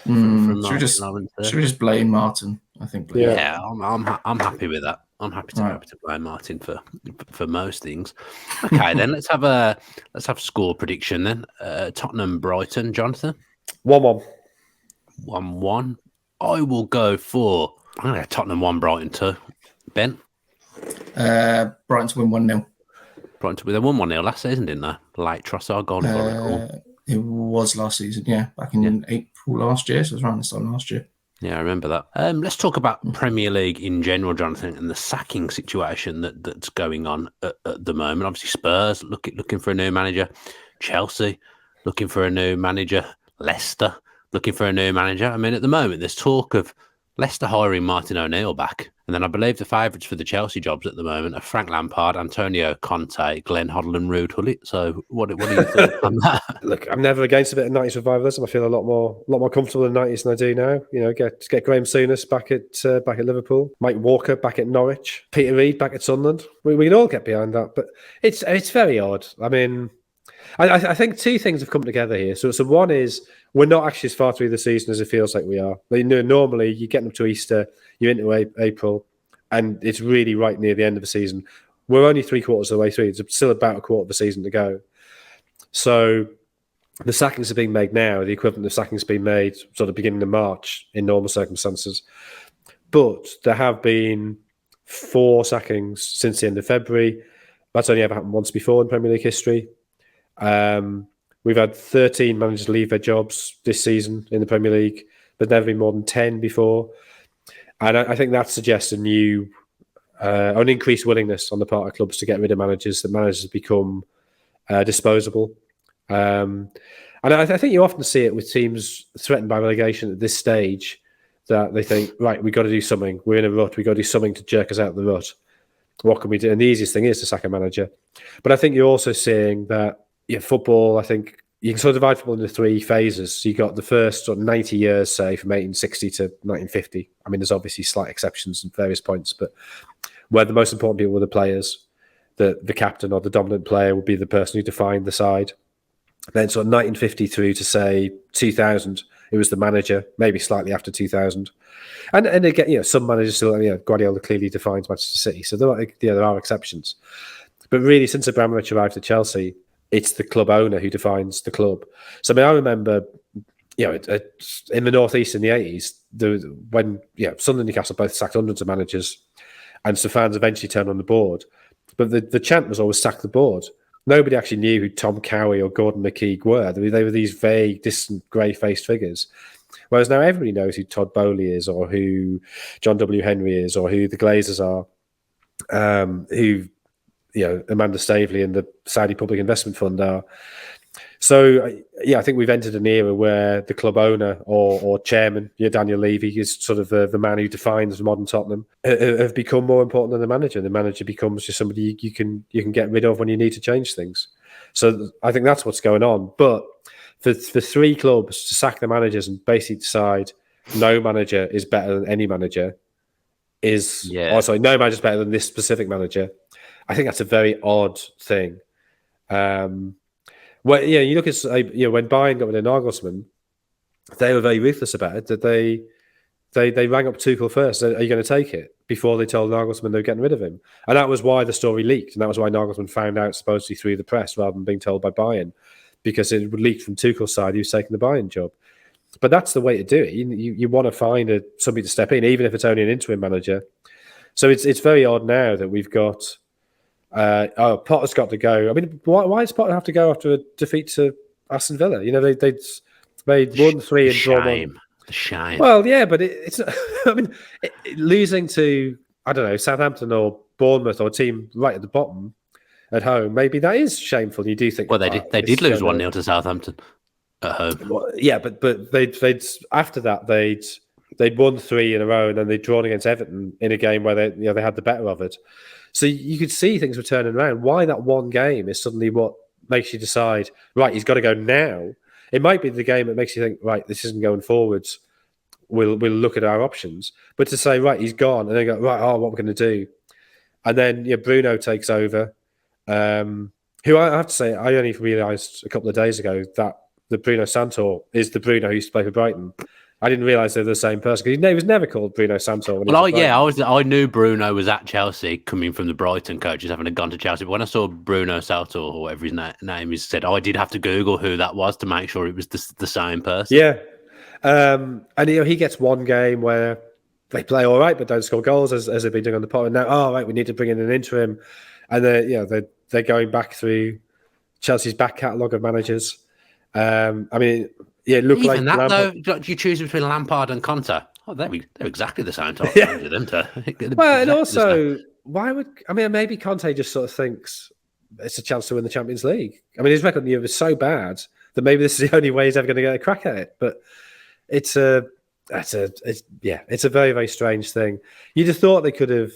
Should we just blame Martin? I think. Yeah, I'm happy with that. I'm happy to blame Martin for most things. Okay, then let's have score prediction then. Tottenham Brighton, Jonathan. 1-1. 1-1. I will go for Tottenham 1, Brighton 2. Ben. Brighton to win 1-0. Brighton they won 1-0 last season, didn't they? Late Trossard goal. It was last season, yeah, back in April last year. So it was around this time last year. Yeah, I remember that. Let's talk about Premier League in general, Jonathan, and the sacking situation that's going on at the moment. Obviously, Spurs looking for a new manager. Chelsea looking for a new manager. Leicester looking for a new manager. I mean, at the moment, there's talk of Leicester hiring Martin O'Neill back. And then I believe the favourites for the Chelsea jobs at the moment are Frank Lampard, Antonio Conte, Glenn Hoddle and Ruud Gullit. So what are your thoughts on that? Look, I'm never against a bit of 90s revivalism. I feel a lot more comfortable in the 90s than I do now. Get Graham Souness back at Liverpool, Mike Walker back at Norwich, Peter Reid back at Sunderland. We can all get behind that, but it's very odd. I mean, I think 2 things have come together here. So one is we're not actually as far through the season as it feels like we are. Normally, you're getting up to Easter, you're into April, and it's really right near the end of the season. We're only 3/4 of the way through. It's still about a quarter of the season to go. So the sackings are being made now. The equivalent of sackings being made sort of beginning of March in normal circumstances. But there have been 4 sackings since the end of February. That's only ever happened once before in Premier League history. We've had 13 managers leave their jobs this season in the Premier League, but never been more than 10 before. And I think that suggests an increased willingness on the part of clubs to get rid of managers, that managers have become disposable. And I think you often see it with teams threatened by relegation at this stage, that they think, right, we've got to do something. We're in a rut. We've got to do something to jerk us out of the rut. What can we do? And the easiest thing is to sack a manager. But I think you're also seeing that football, I think you can sort of divide football into 3 phases. So you got the first sort of 90 years, say, from 1860 to 1950. I mean, there's obviously slight exceptions at various points, but where the most important people were the players, the captain or the dominant player would be the person who defined the side. Then sort of 1950 through to, say, 2000, it was the manager, maybe slightly after 2000. And again, some managers still, Guardiola clearly defines Manchester City. So there are exceptions. But really, since Abramovich arrived at Chelsea, it's the club owner who defines the club. So I remember, in the Northeast in the 80s, when Sunderland and Newcastle both sacked hundreds of managers, and so fans eventually turned on the board. But the chant was always sack the board. Nobody actually knew who Tom Cowie or Gordon McKeague were. They were these vague, distant, grey-faced figures. Whereas now everybody knows who Todd Bowley is, or who John W. Henry is, or who the Glazers are, who Amanda Staveley and the Saudi Public Investment Fund are. So, I think we've entered an era where the club owner or chairman, Daniel Levy, is sort of the man who defines modern Tottenham, have become more important than the manager. The manager becomes just somebody you can get rid of when you need to change things. So I think that's what's going on. But for 3 clubs to sack the managers and basically decide no manager is better than any manager no manager is better than this specific manager, I think that's a very odd thing. Well, yeah, you look at when Bayern got rid of Nagelsmann, they were very ruthless about it. That they rang up Tuchel first. Are you going to take it? Before they told Nagelsmann they were getting rid of him, and that was why the story leaked, and that was why Nagelsmann found out supposedly through the press rather than being told by Bayern, because it leaked from Tuchel's side he was taking the Bayern job. But that's the way to do it. You want to find somebody to step in, even if it's only an interim manager. So it's very odd now that we've got. Potter's got to go. I mean, why does Potter have to go after a defeat to Aston Villa? You know, they'd made 1-3 and drawn one. Shame. Well, yeah, but it's. I mean, losing to Southampton or Bournemouth or a team right at the bottom at home, maybe that is shameful. You do think? Well, they did lose 1-0 to Southampton at home. Well, yeah, but they'd after that they'd won 3 in a row and then they'd drawn against Everton in a game where they had the better of it. So you could see things were turning around. Why that one game is suddenly what makes you decide, right, he's got to go now. It might be the game that makes you think, right, this isn't going forwards. We'll look at our options. But to say, right, he's gone, and then go, right, what we're going to do. And then Bruno takes over, who I have to say, I only realised a couple of days ago that the Bruno Santor is the Bruno who used to play for Brighton. I didn't realise they were the same person because he was never called Bruno Santor. I knew Bruno was at Chelsea coming from the Brighton coaches, having gone to Chelsea. But when I saw Bruno Santor, or whatever his name is, I did have to Google who that was to make sure it was the same person. Yeah, and he gets one game where they play all right but don't score goals as they've been doing on the pot. And now, we need to bring in an interim, and they're going back through Chelsea's back catalogue of managers. It looked like that Lampard. though. You choose between Lampard and Conte. Oh, they're exactly the same type. Yeah. Them Well, and also, maybe Conte just sort of thinks it's a chance to win the Champions League. I mean, his record in the year was so bad that maybe this is the only way he's ever going to get a crack at it. But it's a very, very strange thing. You'd have thought they could have.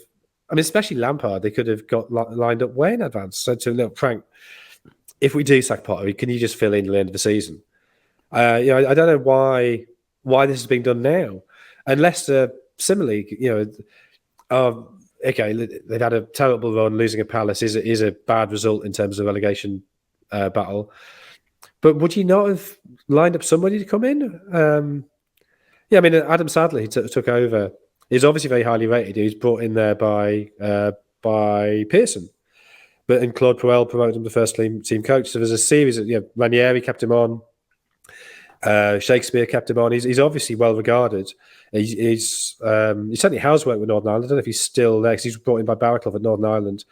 I mean, especially Lampard, they could have got lined up way in advance. Said to him, "Look, Frank, if we do sack Potter, can you just fill in the end of the season?" I don't know why this is being done now. And Leicester, similarly, they've had a terrible run. Losing at Palace is a bad result in terms of relegation battle. But would you not have lined up somebody to come in? Adam Sadler, he took over. He's obviously very highly rated. He was brought in there by Pearson. And Claude Puel promoted him to first team coach. So there's a series of, Ranieri kept him on. Shakespeare kept him on. He's obviously well regarded. He certainly has worked with Northern Ireland. I don't know if he's still there because he's brought in by Barraclough at Northern Ireland.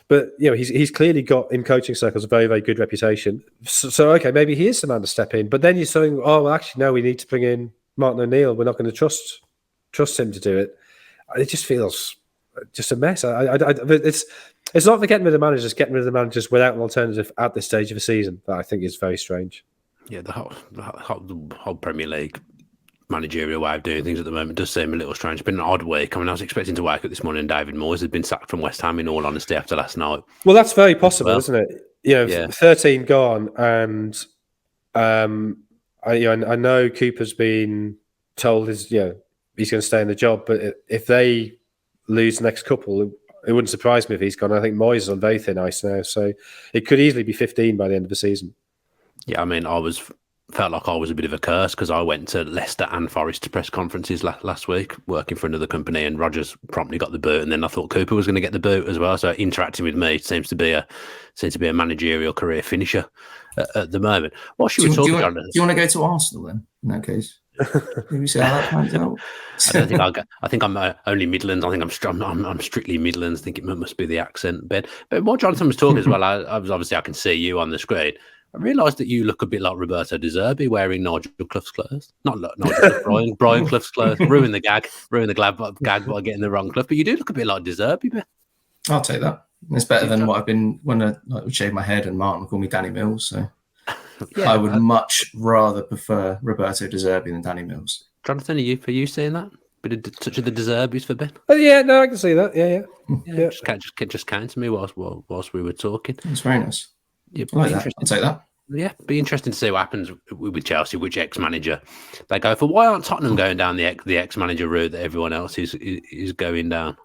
But he's clearly got in coaching circles a very, very good reputation. So okay, maybe he is the man to step in. But then you're saying, oh, well, actually, no, we need to bring in Martin O'Neill. We're not going to trust him to do it. It just feels just a mess. It's not the getting rid of the managers without an alternative at this stage of the season that I think is very strange. Yeah, the whole Premier League managerial way of doing things at the moment does seem a little strange. It's been an odd week. I mean, I was expecting to wake up this morning and David Moyes had been sacked from West Ham, in all honesty, after last night. Well, that's very possible, isn't it? 13 gone, and I know Cooper's been told he's going to stay in the job, but if they lose the next couple, it wouldn't surprise me if he's gone. I think Moyes is on very thin ice now, so it could easily be 15 by the end of the season. Yeah, I mean, felt like I was a bit of a curse because I went to Leicester and Forest press conferences last week working for another company, and Rodgers promptly got the boot, and then I thought Cooper was going to get the boot as well. So interacting with me seems to be a managerial career finisher at the moment. What should we talk about? Do you want to go to Arsenal then? In that case, maybe see how that pans out. I think I'm only Midlands. I think I'm strictly Midlands. I think it must be the accent bit. But while Jonathan was talking as well, I can see you on the screen. I realised that you look a bit like Roberto De Zerbi wearing Nigel Clough's clothes. Not Nigel Brian Clough's clothes. Ruin the gag by getting the wrong Clough. But you do look a bit like De Zerbi, man. I'll take that. It's better than what I've been when I would shave my head and Martin would call me Danny Mills. So I would much rather prefer Roberto De Zerbi than Danny Mills. Jonathan, are you seeing that? Bit of touch of the De Zerbis for Ben? Yeah, no, I can see that. Yeah. Just came to me whilst we were talking. It's very nice. Yeah, I like that. I'll take that. Yeah, be interesting to see what happens with Chelsea, which ex-manager they go for. Why aren't Tottenham going down the ex-manager route that everyone else is going down?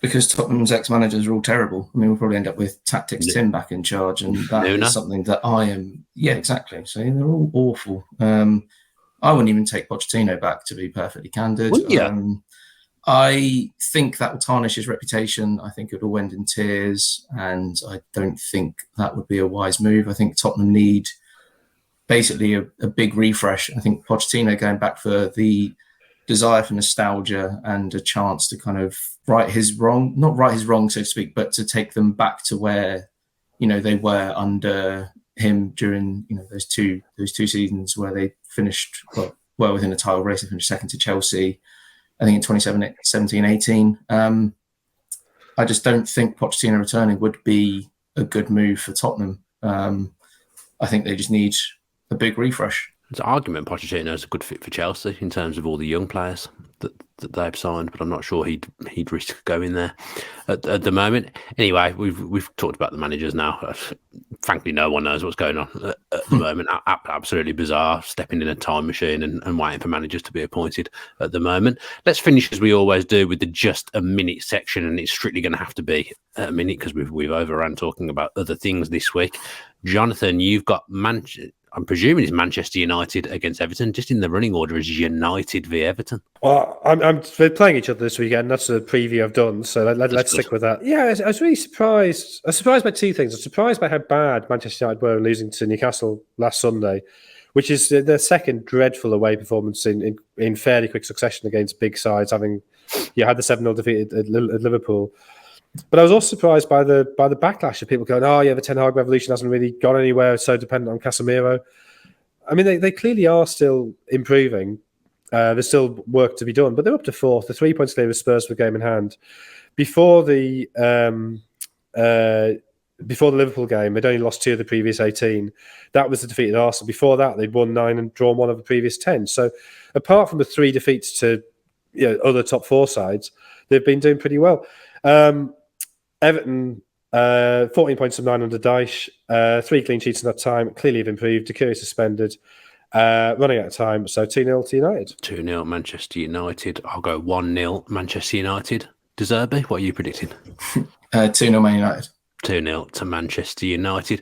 Because Tottenham's ex-managers are all terrible. I mean, we'll probably end up with Tactics Tim back in charge, and that is something that I am. Yeah, exactly. So they're all awful. I wouldn't even take Pochettino back, to be perfectly candid. I think that will tarnish his reputation. I think it will end in tears, and I don't think that would be a wise move. I think Tottenham need basically a big refresh. I think Pochettino going back for the desire for nostalgia and a chance to kind of not right his wrong, so to speak, but to take them back to where, they were under him during, those two seasons where they finished well within a title race. They finished second to Chelsea, I think in 2017-18. I just don't think Pochettino returning would be a good move for Tottenham. I think they just need a big refresh. There's an argument Pochettino is a good fit for Chelsea in terms of all the young players that they've signed, but I'm not sure he'd risk going there at the moment. Anyway, we've talked about the managers now. Frankly, no one knows what's going on at the moment. Absolutely bizarre, stepping in a time machine and waiting for managers to be appointed at the moment. Let's finish as we always do with the just a minute section, and it's strictly going to have to be a minute because we've overrun talking about other things this week. Jonathan, you've got I'm presuming it's Manchester United against Everton. Just in the running order is United v Everton. Well, they're playing each other this weekend. That's a preview I've done, so let's stick with that. Yeah, I was really surprised. I was surprised by two things. I was surprised by how bad Manchester United were losing to Newcastle last Sunday, which is their second dreadful away performance in fairly quick succession against big sides, having had the 7-0 defeat at Liverpool. But I was also surprised by the backlash of people going, the Ten Hag revolution hasn't really gone anywhere, it's so dependent on Casemiro. I mean, they clearly are still improving. There's still work to be done, but they're up to fourth. The 3 points clear with Spurs for the game in hand. Before the Liverpool game, they'd only lost 2 of the previous 18. That was the defeat at Arsenal. Before that, they'd won 9 and drawn 1 of the previous 10. So apart from the 3 defeats to other top 4 sides, they've been doing pretty well. Everton, 14 points from 9 under Dyche, 3 clean sheets in that time. Clearly have improved. Doucouré suspended. Running out of time, so 2-0 to United. 2-0 Manchester United. I'll go 1-0 Manchester United. De Zerbi, what are you predicting? 2-0 Man United. 2-0 to Manchester United.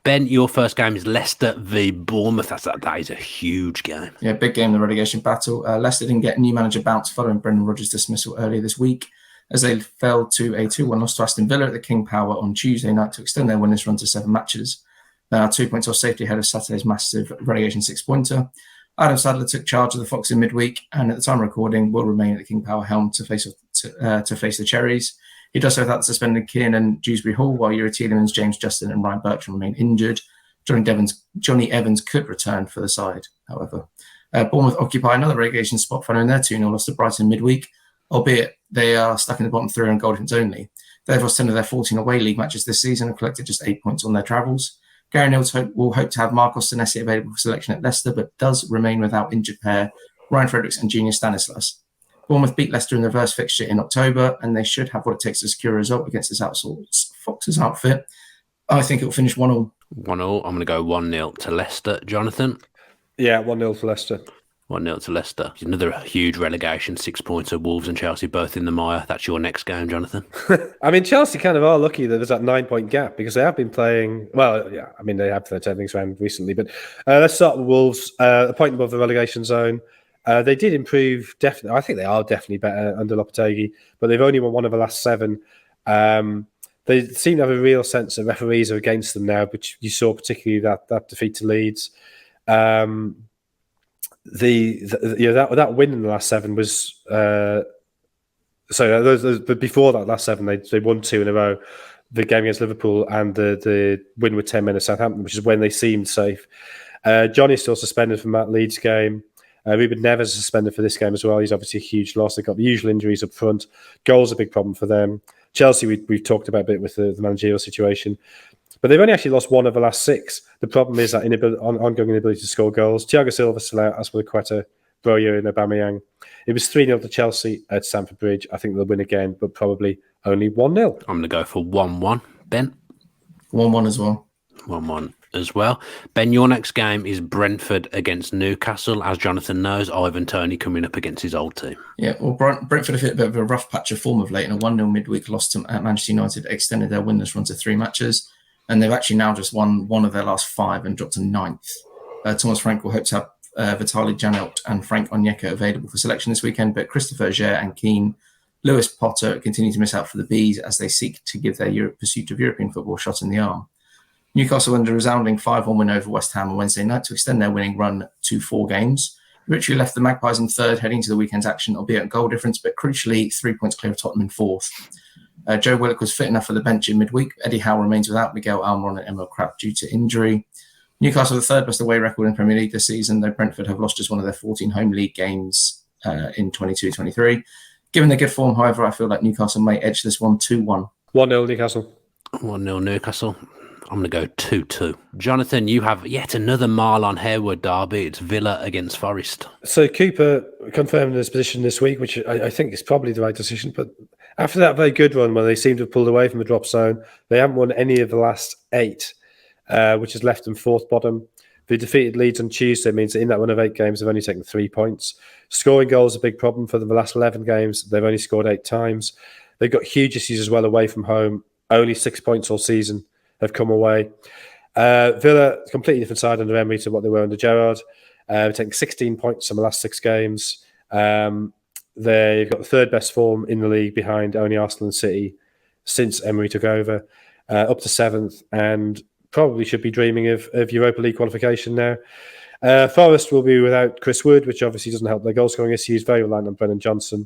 Ben, your first game is Leicester v Bournemouth. That is a huge game. Yeah, big game, the relegation battle. Leicester didn't get a new manager bounce following Brendan Rodgers' dismissal earlier this week, as they fell to a 2-1 loss to Aston Villa at the King Power on Tuesday night to extend their winners' run to 7 matches. They are 2 points off safety ahead of Saturday's massive relegation 6-pointer. Adam Sadler took charge of the Fox in midweek, and at the time of recording will remain at the King Power helm to face the Cherries. He does so without the suspended Kiernan Dewsbury Hall, while Yuri Tielemans, James Justin and Ryan Bertrand remain injured. Johnny Evans could return for the side, however. Bournemouth occupy another relegation spot following their 2-0 loss to Brighton midweek, albeit they are stuck in the bottom 3 on goal difference only. They've lost 10 of their 14 away league matches this season and collected just 8 points on their travels. Gary Neville will hope to have Marcos Senesi available for selection at Leicester, but does remain without injured pair Ryan Fredericks and Junior Stanislas. Bournemouth beat Leicester in the reverse fixture in October, and they should have what it takes to secure a result against this outsourced Fox's outfit. I think it will finish 1-1. 1-1. I'm going to go 1-0 to Leicester. Jonathan? Yeah, 1-0 to Leicester. 1-0 to Leicester. Another huge relegation, 6 points of Wolves and Chelsea both in the mire. That's your next game, Jonathan. I mean, Chelsea kind of are lucky that there's that 9-point gap because they have been playing, well, yeah, I mean, they have turned things around recently. But let's start with Wolves, a point above the relegation zone. They did improve, definitely. I think they are definitely better under Lopetegui, but they've only won 1 of the last 7. They seem to have a real sense that referees are against them now, which you saw particularly that defeat to Leeds. That win in the last 7 was but before that last 7 they won 2 in a row. The game against Liverpool and the win with 10 men at Southampton, which is when they seemed safe. Johnny's still suspended from that Leeds game. Ruben Neves is suspended for this game as well. He's obviously a huge loss. They've got the usual injuries up front. Goals are a big problem for them. Chelsea, we've talked about a bit with the managerial situation. But they've only actually lost 1 of the last 6. The problem is that ongoing inability to score goals. Thiago Silva still out, as with Quetta, Broyo and Aubameyang. It was 3-0 to Chelsea at Stamford Bridge. I think they'll win again, but probably only 1-0. I'm going to go for 1-1. Ben? 1-1 as well. 1-1 as well. Ben, your next game is Brentford against Newcastle. As Jonathan knows, Ivan Toney coming up against his old team. Yeah, well, Brentford have hit a bit of a rough patch of form of late, and a 1-0 midweek loss to Manchester United extended their winless run to 3 matches, and they've actually now just won 1 of their last 5 and dropped to 9th. Thomas Frank will hope to have Vitaly Janelt and Frank Onyeka available for selection this weekend, but Christopher Jair and Keane, Lewis Potter continue to miss out for the Bees as they seek to give their pursuit of European football a shot in the arm. Newcastle under a resounding 5-1 win over West Ham on Wednesday night to extend their winning run to 4 games. Richie left the Magpies in 3rd heading to the weekend's action, albeit a goal difference, but crucially 3 points clear of Tottenham in 4th. Joe Willock was fit enough for the bench in midweek. Eddie Howe remains without Miguel Almiron and Emil Kraft due to injury. Newcastle have the 3rd best away record in Premier League this season, though Brentford have lost just one of their 14 home league games in 22-23. Given their good form, however, I feel like Newcastle may edge this one 2-1. 1-0 Newcastle. 1-0 Newcastle. I'm going to go 2-2. Jonathan, you have yet another Marlon Harewood derby. It's Villa against Forest. So Cooper confirmed his position this week, which I think is probably the right decision. But after that very good run, when they seem to have pulled away from the drop zone, they haven't won any of the last 8, which has left them 4th bottom. They defeated Leeds on Tuesday, means that in that run of 8 games, they've only taken 3 points. Scoring goals is a big problem for them. The last 11 games, they've only scored 8 times. They've got huge issues as well away from home. Only 6 points all season have come away. Villa, completely different side under Emery to what they were under Gerrard. Taking 16 points from the last 6 games. They've got the 3rd best form in the league behind only Arsenal and City since Emery took over, up to 7th, and probably should be dreaming of Europa League qualification now. Forest will be without Chris Wood, which obviously doesn't help their goal scoring issues. Very reliant on Brennan Johnson.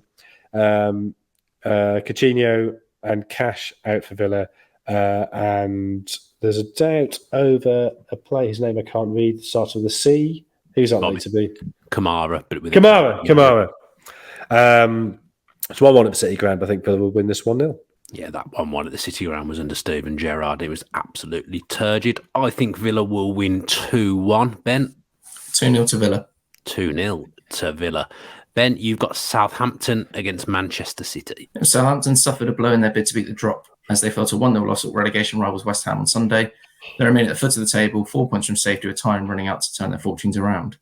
Coutinho and Cash out for Villa. And there's a doubt over a player, his name I can't read, starts with a C. Who's that likely to be? Kamara. But with Kamara. It's 1-1 at the City ground. I think Villa will win this 1-0. Yeah, that 1-1 at the City ground was under Steven Gerrard. It was absolutely turgid. I think Villa will win 2-1. Ben? 2-0 to Villa. 2-0 to Villa. Ben, you've got Southampton against Manchester City. Southampton suffered a blow in their bid to beat the drop as they fell to 1-0 loss at relegation rivals West Ham on Sunday. They remain at the foot of the table, 4 points from safety with time running out to turn their fortunes around.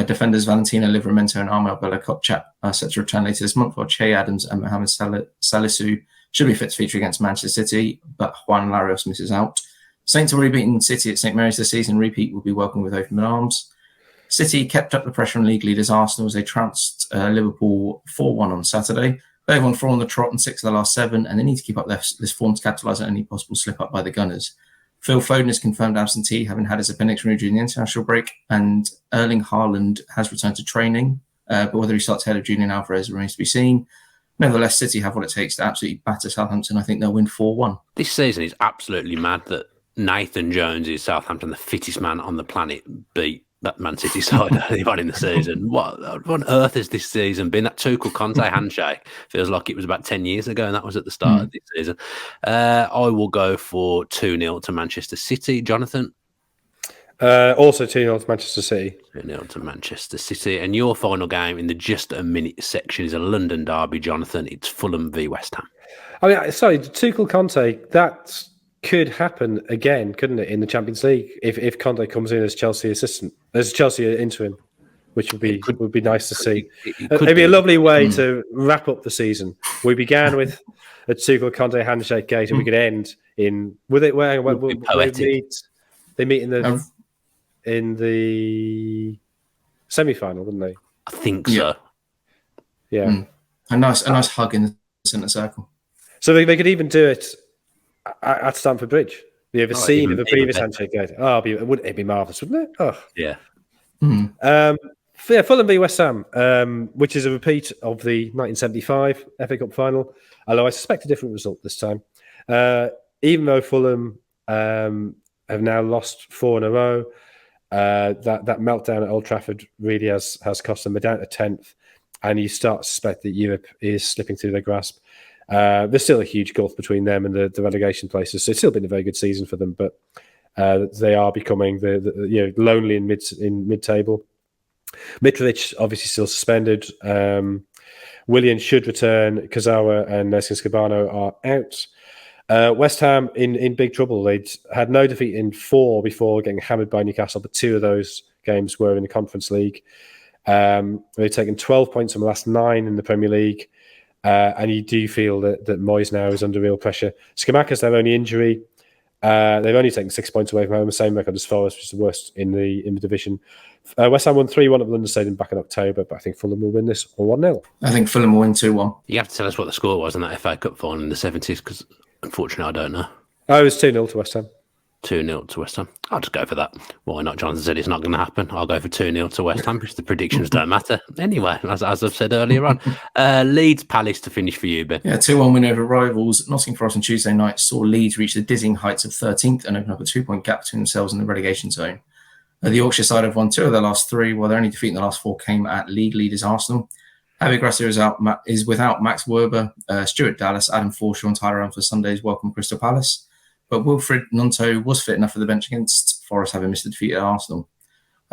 Defenders Valentina Livramento and Armel Bella-Kopchak are set to return later this month, while Che Adams and Mohamed Salisu should be fit to feature against Manchester City, but Juan Larios misses out. Saints have already beaten City at St Mary's this season. Repeat will be welcomed with open arms. City kept up the pressure on league leaders Arsenal as they trounced Liverpool 4-1 on Saturday. They've won 4 on the trot and 6 of the last 7, and they need to keep up this form to capitalise on any possible slip-up by the Gunners. Phil Foden is confirmed absentee, having had his appendix removed during the international break, and Erling Haaland has returned to training, but whether he starts ahead of Julian Alvarez remains to be seen. Nevertheless, City have what it takes to absolutely batter Southampton. I think they'll win 4-1. This season is absolutely mad that Nathan Jones is Southampton, the fittest man on the planet, beat that Man City side early on in the season. What on earth has this season been? That Tuchel Conte handshake feels like it was about 10 years ago, and that was at the start of this season. I will go for 2-0 to Manchester City. Jonathan? Also 2-0 to Manchester City. 2-0 to Manchester City. And your final game in the just a minute section is a London derby, Jonathan. It's Fulham v West Ham. I mean, sorry, Tuchel Conte, that could happen again, couldn't it, in the Champions League if Conte comes in as Chelsea assistant, as Chelsea interim, which would be nice to see. It'd be a lovely way to wrap up the season. We began with a Tuchel Conte handshake gate, and we could end in they meet in the semi-final, wouldn't they? I think so. Yeah, a nice hug in the centre circle. So they could even do it at Stamford Bridge. The other scene of the previous handshake gate. Wouldn't it be marvellous, wouldn't it? Oh. Yeah. Fulham v West Ham, which is a repeat of the 1975 FA Cup final, although I suspect a different result this time. Even though Fulham have now lost 4 in a row, that meltdown at Old Trafford really has cost them. They're down to 10th, and you start to suspect that Europe is slipping through their grasp. There's still a huge gulf between them and the relegation places. So it's still been a very good season for them, but they are becoming lonely in mid-table. Mitrovic obviously still suspended. Willian should return. Kazawa and Nelson Skabano are out. West Ham in big trouble. They'd had no defeat in 4 before getting hammered by Newcastle, but 2 of those games were in the Conference League. They've taken 12 points from the last 9 in the Premier League. And you do feel that Moyes now is under real pressure. Scamacca's their only injury. They've only taken 6 points away from home, the same record as Forest, which is the worst in the division. West Ham won 3-1 at the London Stadium back in October, but I think Fulham will win this 1-0. I think Fulham will win 2-1. You have to tell us what the score was in that FA Cup final in the 70s, because unfortunately I don't know. Oh, it was 2-0 to West Ham. 2-0 to West Ham. I'll just go for that. Why not? Jonathan said it's not going to happen. I'll go for 2-0 to West Ham because the predictions don't matter. Anyway, as I've said earlier on, Leeds Palace to finish for you, Ben. Yeah, 2-1 win over rivals. Nottingham Forest on Tuesday night saw Leeds reach the dizzying heights of 13th and open up a 2-point gap between themselves and the relegation zone. The Yorkshire side have won 2 of their last 3, while their only defeat in the last 4 came at league leaders Arsenal. Javi Gracia is without Max Werber, Stuart Dallas, Adam Forshaw and Tyler Adams for Sunday's welcome Crystal Palace. But Wilfred Gnonto was fit enough for the bench against Forest, having missed a defeat at Arsenal.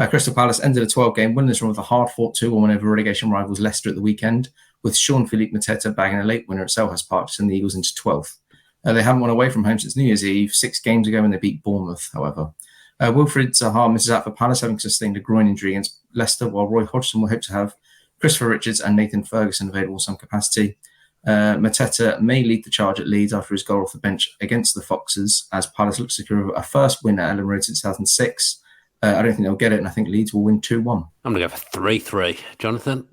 Crystal Palace ended a 12-game winless run with a hard-fought 2-1 over relegation rivals Leicester at the weekend, with Sean-Philippe Mateta bagging a late winner at Selhurst Park to send the Eagles into 12th. They haven't won away from home since New Year's Eve, 6 games ago when they beat Bournemouth, however. Wilfred Zaha misses out for Palace, having sustained a groin injury against Leicester, while Roy Hodgson will hope to have Christopher Richards and Nathan Ferguson available in some capacity. Mateta may lead the charge at Leeds after his goal off the bench against the Foxes, as Palace looks to secure a first win at Ellen Road since 2006. I don't think they'll get it, and I think Leeds will win 2-1. I'm going to go for 3-3. Jonathan?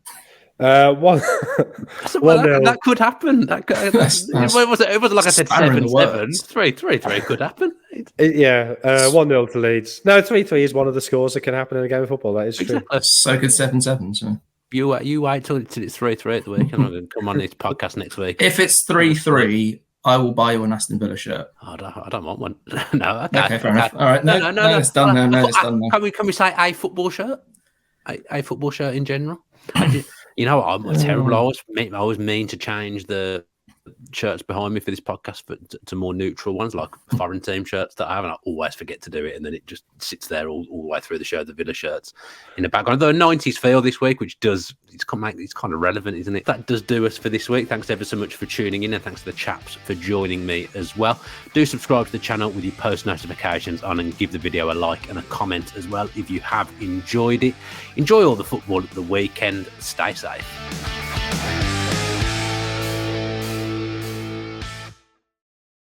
1-0. That could happen. It wasn't like I said 7-7. 3-3 could happen. 1-0 to Leeds. No, 3-3 is one of the scores that can happen in a game of football. That is true. So could 7-7. So. You wait till it's 3-3 at the weekend. I'm going to come on this podcast next week. If it's 3-3, I will buy you an Aston Villa shirt. I don't want one. No, okay, fair enough. All right, no, it's done. No, it's done. Can we say a football shirt? A football shirt in general? You know, I'm terrible. I always mean to change the shirts behind me for this podcast to more neutral ones, like foreign team shirts that I have, and I always forget to do it, and then it just sits there all the way through the show, the Villa shirts in the background. Though a 90s feel this week, which it's kind of relevant, isn't it? That does do us for this week. Thanks ever so much for tuning in, and thanks to the chaps for joining me as well. Do subscribe to the channel with your post notifications on, and give the video a like and a comment as well if you have enjoyed it. Enjoy all the football at the weekend. Stay safe.